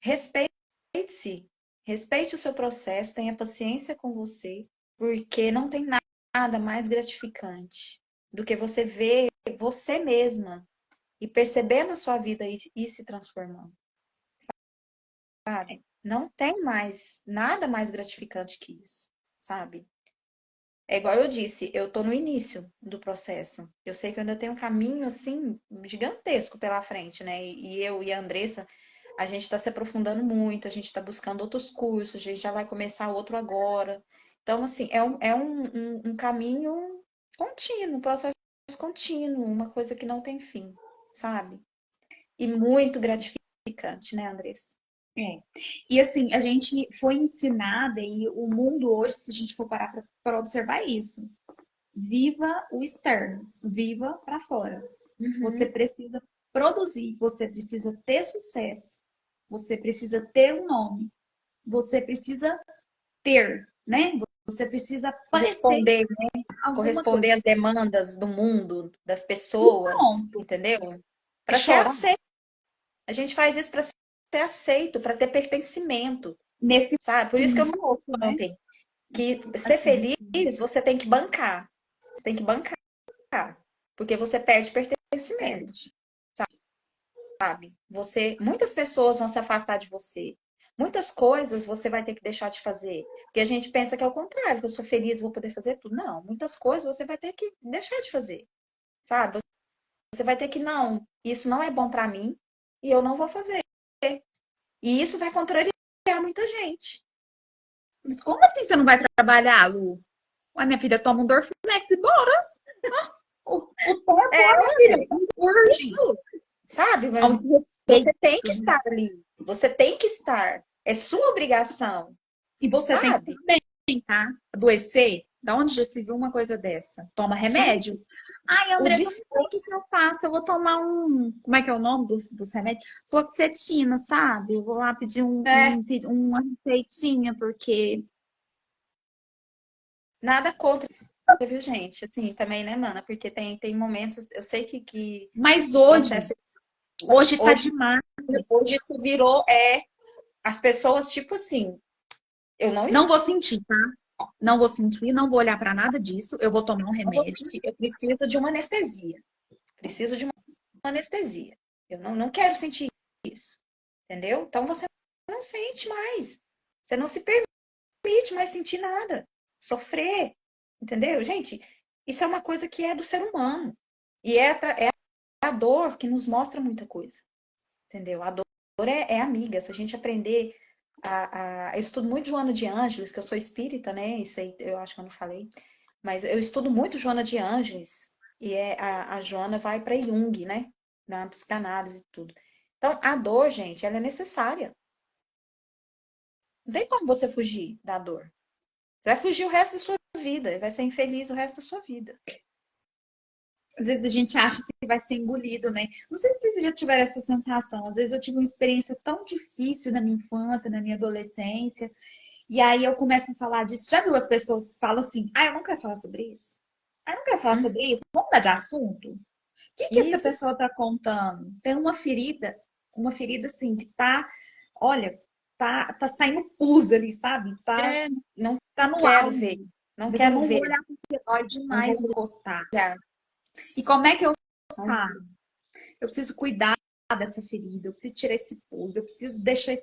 Respeite-se. Respeite o seu processo, tenha paciência com você, porque não tem nada mais gratificante do que você ver você mesma e percebendo a sua vida e se transformando, sabe? Não tem mais nada mais gratificante que isso, sabe? É igual eu disse, eu tô no início do processo. Eu sei que eu ainda tenho um caminho assim gigantesco pela frente, né? E eu e a Andressa, a gente está se aprofundando muito, a gente está buscando outros cursos, a gente já vai começar outro agora. Então, assim, é um caminho contínuo, um processo contínuo, uma coisa que não tem fim, sabe? E muito gratificante, né, Andressa? É. E assim, a gente foi ensinada, e o mundo hoje, se a gente for parar para observar isso, viva o externo, viva para fora. Você Uhum. precisa produzir, você precisa ter sucesso, você precisa ter um nome, você precisa ter, né? Você precisa parecer Corresponder, alguma corresponder coisa. às demandas do mundo, das E pessoas, pronto. entendeu? É Para ser chorar. aceito. A gente faz isso para ser aceito, para ter pertencimento, Nesse sabe? Por isso que eu mundo falei louco, né? ontem que ser Assim, feliz você tem que bancar. Você tem que bancar, porque você perde pertencimento, perde. sabe? Muitas pessoas vão se afastar de você. Muitas coisas você vai ter que deixar de fazer. Porque a gente pensa que é o contrário, que eu sou feliz, vou poder fazer tudo. Não, muitas coisas você vai ter que deixar de fazer, sabe? Você vai ter que, não, isso não é bom para mim e eu não vou fazer. E isso vai contrariar muita gente. Mas como assim você não vai trabalhar, Lu? Ué, minha filha, toma um Dorflex e bora. O tempo, É, minha filha, urge. isso, sabe? Mas Ao você desrespeito. tem que estar ali. Você tem que estar. É sua obrigação, E você tem que sabe? estar bem, tá? Adoecer? Da onde já se viu uma coisa dessa? Toma remédio? Gente, Ai, o Andressa, eu não sei o que que descanso. eu faço. Eu vou tomar um. Como é que é o nome dos remédios? Fluoxetina, sabe? Eu vou lá pedir É, uma receitinha, porque. nada contra, viu, gente? Assim, também, né, mana? Porque tem momentos, eu sei que Mas os hoje, processos. hoje tá Hoje, demais. hoje isso virou, as pessoas, tipo assim, eu não Não estou, vou sentir, tá? Não vou sentir, não vou olhar pra nada disso. Eu vou tomar um não vou remédio. sentir, eu preciso de uma anestesia. Preciso de uma anestesia. Eu não quero sentir isso. Entendeu? Então você não sente mais. Você não se permite aguente mais sentir nada, sofrer, entendeu? Gente, isso é uma coisa que é do ser humano. E é a dor que nos mostra muita coisa, entendeu? A dor é amiga. Se a gente aprender eu estudo muito Joana de Ângeles, que eu sou espírita, né? Isso aí eu acho que eu não falei. Mas eu estudo muito Joana de Ângeles. E a Joana vai para Jung, né? Na psicanálise e tudo. Então, a dor, gente, ela é necessária. Não tem como você fugir da dor. Você vai fugir o resto da sua vida. E vai ser infeliz o resto da sua vida. Às vezes a gente acha que vai ser engolido, né? Não sei se vocês já tiveram essa sensação. Às vezes eu tive uma experiência tão difícil na minha infância, na minha adolescência, e aí eu começo a falar disso. Já viu as pessoas que falam assim: ah, eu não quero falar sobre isso? Ah, eu não quero falar sobre isso? Vamos mudar de assunto? O que essa Isso. pessoa tá contando? Tem uma ferida assim, que tá, olha, tá saindo pus ali, sabe? É, não Tá no quero ver. auge. Não Mas eu quero não vou ver. olhar porque dói Não vou demais encostar. olhar. E como é que eu Não saio? Eu preciso cuidar dessa ferida, eu preciso tirar esse pus, eu preciso deixar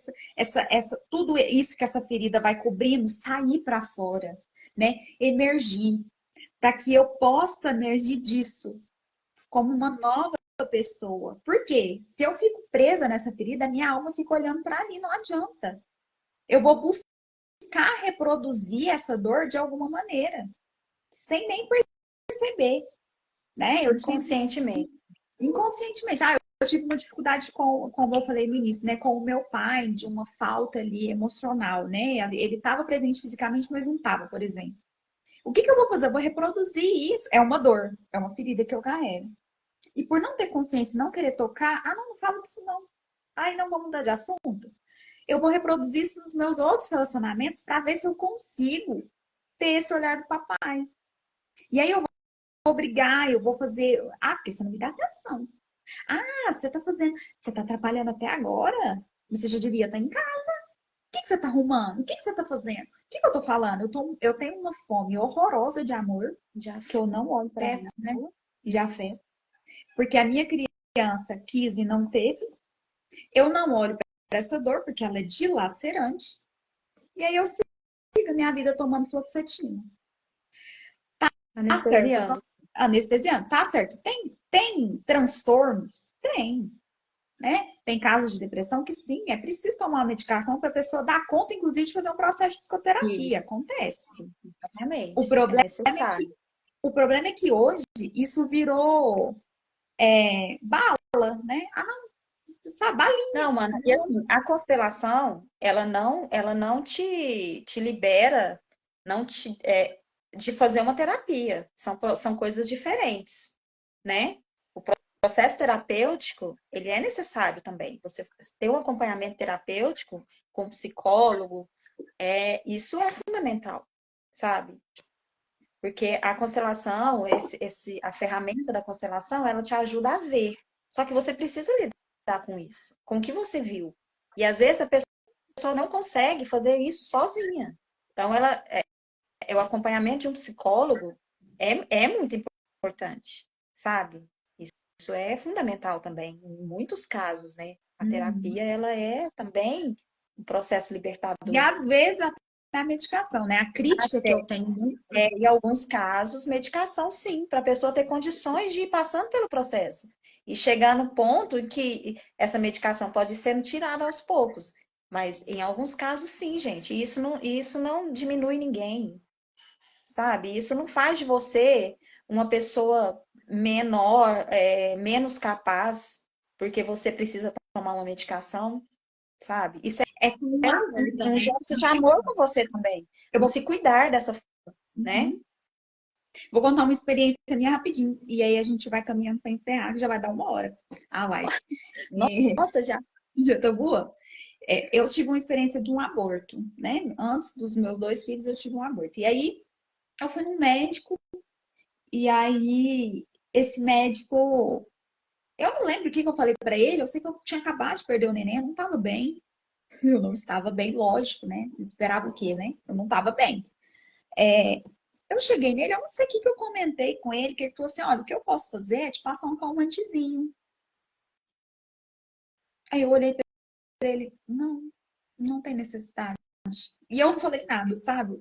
tudo isso que essa ferida vai cobrindo sair para fora, né? Emergir, para que eu possa emergir disso como uma nova pessoa. Por quê? Se eu fico presa nessa ferida, a minha alma fica olhando para ali, não adianta. Eu vou buscar reproduzir essa dor de alguma maneira, sem nem perceber, né? Eu tive inconscientemente. inconscientemente. Ah, eu tive uma dificuldade com, como eu falei no início, né, com o meu pai, de uma falta ali emocional, né? Ele estava presente fisicamente, mas não estava, por exemplo. O que eu vou fazer? Eu vou reproduzir isso. É uma dor, é uma ferida que eu carrego. E por não ter consciência e não querer tocar, ah, não, não falo disso não. Ai, não, vamos mudar de assunto. Eu vou reproduzir isso nos meus outros relacionamentos para ver se eu consigo ter esse olhar do papai. E aí eu vou brigar, eu vou fazer. Ah, porque você não me dá atenção. Ah, você tá fazendo. Você tá atrapalhando até agora? Você já devia estar em casa. O que você tá arrumando? O que você tá fazendo? O que eu tô falando? Eu tenho uma fome horrorosa de amor, De que eu não olho pra afeto, né? ela, de Isso. afeto. Porque a minha criança quis e não teve. Eu não olho para essa dor, porque ela é dilacerante. E aí eu sigo a minha vida tomando fluoxetina. Tá certo, eu tô Anestesiando. anestesiando. Tá certo. Tem transtornos? Tem. Né? Tem casos de depressão que sim, é preciso tomar uma medicação para a pessoa dar conta, inclusive, de fazer um processo de Isso. psicoterapia. Acontece. O Exatamente. É problema é necessário. que, o problema é que hoje isso virou bala, né? Ah, não, sabe, Não, balinha. mano, e assim, a constelação, ela não te libera, não te, de fazer uma terapia. São coisas diferentes, né? O processo terapêutico, ele é necessário também. Você ter um acompanhamento terapêutico com psicólogo, isso é fundamental, sabe? Porque a constelação, a ferramenta da constelação, ela te ajuda a ver. Só que você precisa lidar com isso, com o que você viu. E às vezes a pessoa não consegue fazer isso sozinha. Então, o acompanhamento de um psicólogo é muito importante, sabe? Isso é fundamental também, em muitos casos, né? A Uhum. terapia, ela é também um processo E libertador. às vezes até a medicação, né? A crítica que eu tenho muito. Em alguns casos, medicação sim, para a pessoa ter condições de ir passando pelo processo. E chegar no ponto em que essa medicação pode ser tirada aos poucos. Mas em alguns casos, sim, gente. Isso não diminui ninguém, sabe? Isso não faz de você uma pessoa menor, menos capaz, porque você precisa tomar uma medicação, sabe? Isso É como um amor um também. gesto de amor com você também. Eu O vou, se cuidar dessa forma, né? uhum. Vou contar uma experiência minha rapidinho. E aí a gente vai caminhando para encerrar, que já vai dar 1 hora a live. E Nossa, já. já tô boa. Eu tive uma experiência de um aborto, né? Antes dos meus 2 filhos, eu tive um aborto. E aí eu fui num médico, e aí esse médico. Eu não lembro o que eu falei para ele, eu sei que eu tinha acabado de perder o neném, eu não estava bem. Eu não estava bem, lógico, né? Eu esperava o quê, né? Eu não estava bem. Eu cheguei nele, eu não sei o que eu comentei com ele, que ele falou assim: olha, o que eu posso fazer é te passar um calmantezinho. Aí eu olhei para ele: não, não tem necessidade. E eu não falei nada, sabe?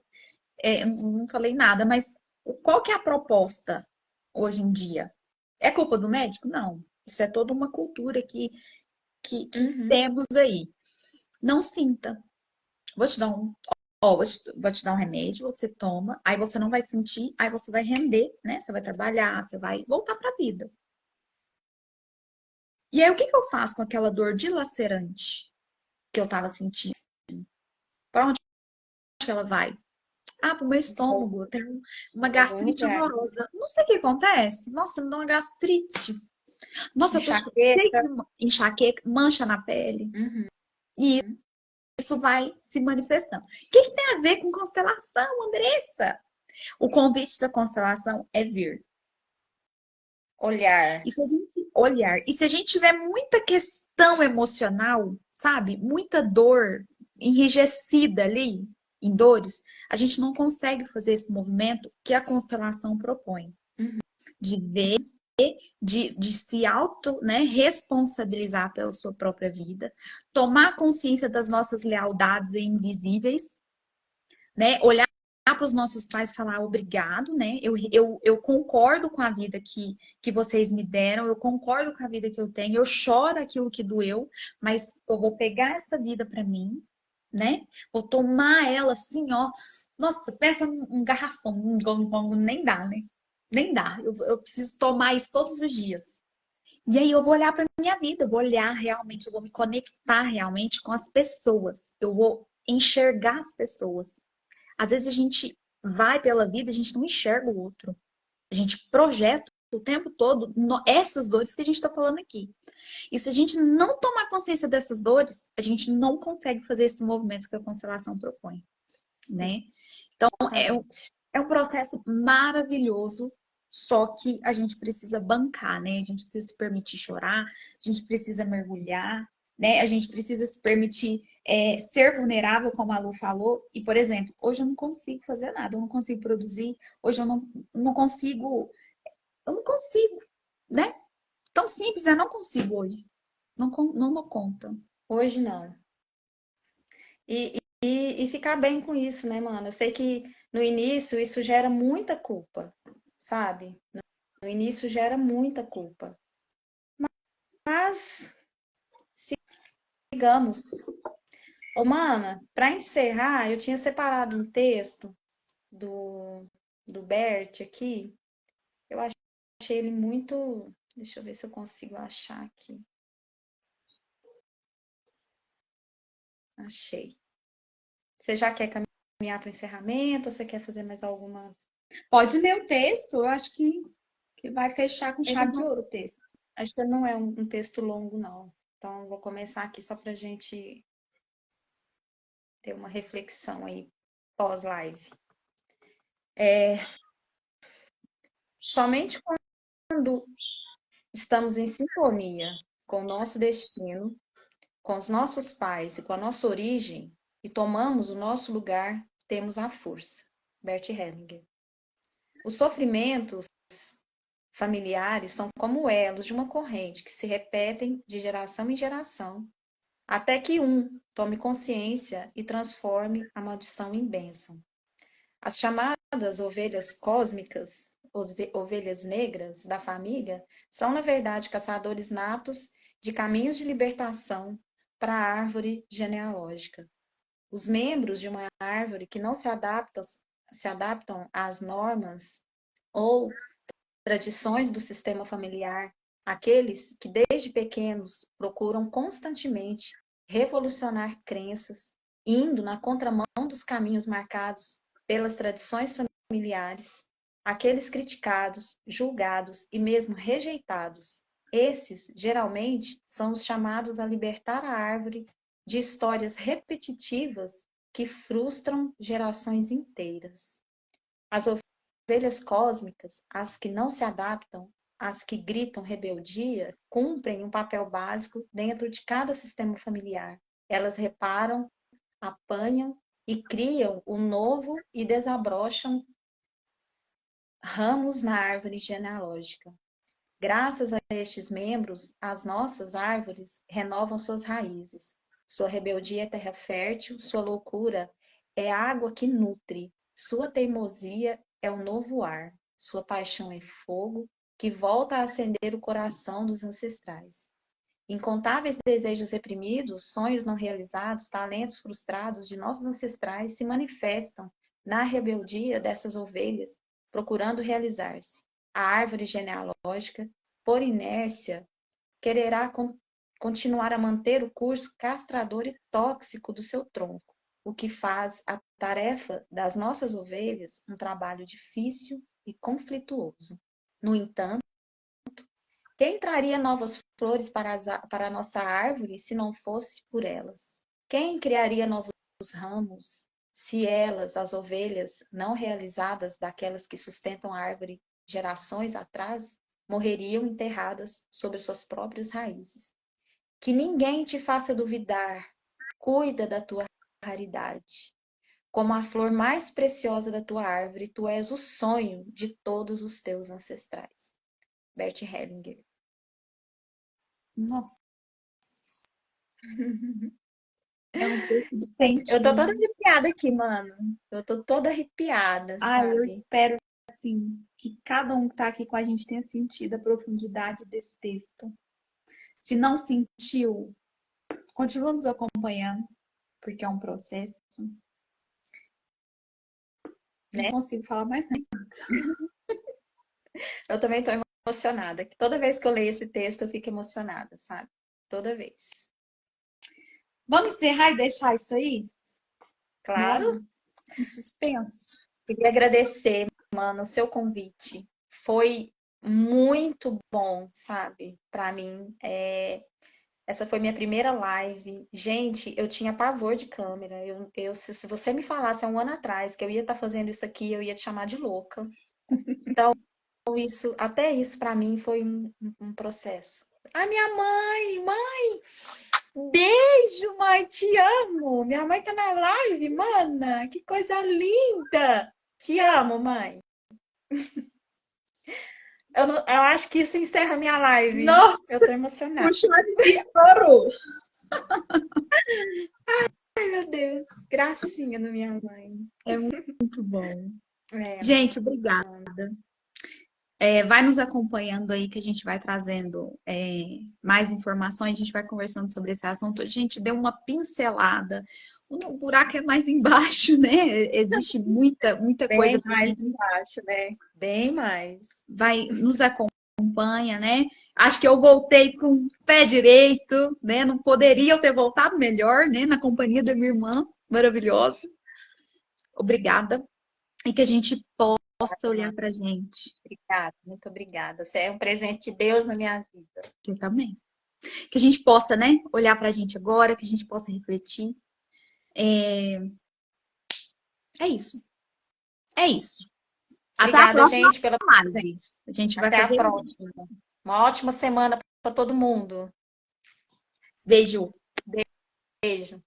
Não falei nada, mas qual que é a proposta hoje em dia? É culpa do médico? Não. Isso é toda uma cultura que Uhum. temos aí. Não sinta. Vou te dar um, ó, vou te dar um remédio, você toma, aí você não vai sentir, aí você vai render, né? Você vai trabalhar, você vai voltar para a vida. E aí, o que que eu faço com aquela dor dilacerante que eu tava sentindo? Para onde que ela vai? Ah, pro meu Vou estômago, eu tenho uma pra algum gastrite lugar. horrorosa. Não sei o que acontece. Nossa, me dá uma gastrite. Nossa, eu tô cheia Enxaqueca. de enxaqueca, mancha na pele. Uhum. E isso vai se manifestando. O que que tem a ver com constelação, Andressa? O convite da constelação é vir. Olhar. E se a gente olhar, e se a gente tiver muita questão emocional, sabe? Muita dor enrijecida ali, em dores, a gente não consegue fazer esse movimento que a constelação propõe. Uhum. De ver, de se auto, né, responsabilizar pela sua própria vida, tomar consciência das nossas lealdades invisíveis, né, olhar para os nossos pais e falar obrigado, né? Eu concordo com a vida que vocês me deram, eu concordo com a vida que eu tenho, eu choro aquilo que doeu, mas eu vou pegar essa vida para mim, né? Vou tomar ela assim, ó. Nossa, peça um garrafão, um gong nem dá, né? Nem dá. Eu preciso tomar isso todos os dias. E aí eu vou olhar para minha vida, eu vou olhar realmente, eu vou me conectar realmente com as pessoas. Eu vou enxergar as pessoas. Às vezes a gente vai pela vida, a gente não enxerga o outro. A gente projeta o tempo todo essas dores que a gente está falando aqui. E se a gente não tomar consciência dessas dores, a gente não consegue fazer esses movimentos que a constelação propõe, né? Então, Exatamente. é um processo maravilhoso, só que a gente precisa bancar, né? A gente precisa se permitir chorar, a gente precisa mergulhar, né? A gente precisa se permitir ser vulnerável, como a Lu falou. E, por exemplo, hoje eu não consigo fazer nada, eu não consigo produzir, hoje eu não consigo, né? Tão simples, eu não consigo hoje. Não dou conta. Hoje não. E ficar bem com isso, né, mano? Eu sei que no início isso gera muita culpa, sabe? No início gera muita culpa. Mas sigamos. Ô, mana, para encerrar, eu tinha separado um texto do, do Bert aqui. Eu achei ele muito. Deixa eu ver se eu consigo achar aqui. Achei. Você já quer caminhar para o encerramento ou você quer fazer mais alguma? Pode ler o texto, eu acho que vai fechar com Ele chave de não, ouro o texto. acho que não é um texto longo, não. Então, eu vou começar aqui só para a gente ter uma reflexão aí pós-live. Somente quando estamos em sintonia com o nosso destino, com os nossos pais e com a nossa origem, e tomamos o nosso lugar, temos a força. Bert Hellinger. Os sofrimentos familiares são como elos de uma corrente que se repetem de geração em geração, até que um tome consciência e transforme a maldição em bênção. As chamadas ovelhas cósmicas, ovelhas negras da família, são, na verdade, caçadores natos de caminhos de libertação para a árvore genealógica. Os membros de uma árvore que não se adaptam às normas ou tradições do sistema familiar, aqueles que desde pequenos procuram constantemente revolucionar crenças, indo na contramão dos caminhos marcados pelas tradições familiares, aqueles criticados, julgados e mesmo rejeitados. Esses, geralmente, são os chamados a libertar a árvore de histórias repetitivas que frustram gerações inteiras. As ovelhas cósmicas, as que não se adaptam, as que gritam rebeldia, cumprem um papel básico dentro de cada sistema familiar. Elas reparam, apanham e criam o novo e desabrocham ramos na árvore genealógica. Graças a estes membros, as nossas árvores renovam suas raízes. Sua rebeldia é terra fértil, sua loucura é água que nutre, sua teimosia é o novo ar, sua paixão é fogo que volta a acender o coração dos ancestrais. Incontáveis desejos reprimidos, sonhos não realizados, talentos frustrados de nossos ancestrais se manifestam na rebeldia dessas ovelhas, procurando realizar-se. A árvore genealógica, por inércia, quererá continuar a manter o curso castrador e tóxico do seu tronco, o que faz a tarefa das nossas ovelhas um trabalho difícil e conflituoso. No entanto, quem traria novas flores para a nossa árvore se não fosse por elas? Quem criaria novos ramos se elas, as ovelhas não realizadas daquelas que sustentam a árvore gerações atrás, morreriam enterradas sob suas próprias raízes? Que ninguém te faça duvidar. Cuida da tua raridade. Como a flor mais preciosa da tua árvore, tu és o sonho de todos os teus ancestrais. Bert Hellinger. Nossa, é um pouco de Eu tô toda sentimento. arrepiada aqui, mano. Eu tô toda arrepiada, Ah, eu sabe? espero, assim, que cada um que tá aqui com a gente tenha sentido a profundidade desse texto. Se não sentiu, continua nos acompanhando, porque é um processo. Não Né? consigo falar mais nada. Eu também tô emocionada. Toda vez que eu leio esse texto, eu fico emocionada, sabe? Toda vez. Vamos encerrar e deixar isso aí no ar, Claro. em suspenso? Queria agradecer, mano, o seu convite. Foi muito bom, sabe? Para mim. Essa foi minha primeira live. Gente, eu tinha pavor de câmera. Se você me falasse há um ano atrás que eu ia estar fazendo isso aqui, eu ia te chamar de louca. Até isso para mim foi um processo. Ai, minha mãe, beijo, mãe, te amo. Minha mãe tá na live, mana, que coisa linda. Te amo, mãe. Eu acho que isso encerra minha live. Eu Nossa, tô emocionada. puxou de choro. Ai, meu Deus, gracinha da minha mãe. É muito bom. É, Gente, obrigada. Vai nos acompanhando aí que a gente vai trazendo mais informações, a gente vai conversando sobre esse assunto. A gente deu uma pincelada. O buraco é mais embaixo, né? Existe muita coisa bem para a mais gente. embaixo, né? Bem mais. Vai nos acompanha, né? Acho que eu voltei com o pé direito, né? Não poderia eu ter voltado melhor, né? Na companhia da minha irmã, maravilhosa. Obrigada. E que a gente possa olhar para a gente. Obrigada, muito obrigada. Você é um presente de Deus na minha vida. Você também. Que a gente possa, né? Olhar para a gente agora, que a gente possa refletir. É isso. É isso. Até a Obrigada, próxima gente, pela presença. live. A gente vai Até a fazer. próxima. Uma ótima semana para todo mundo. Beijo. Beijo.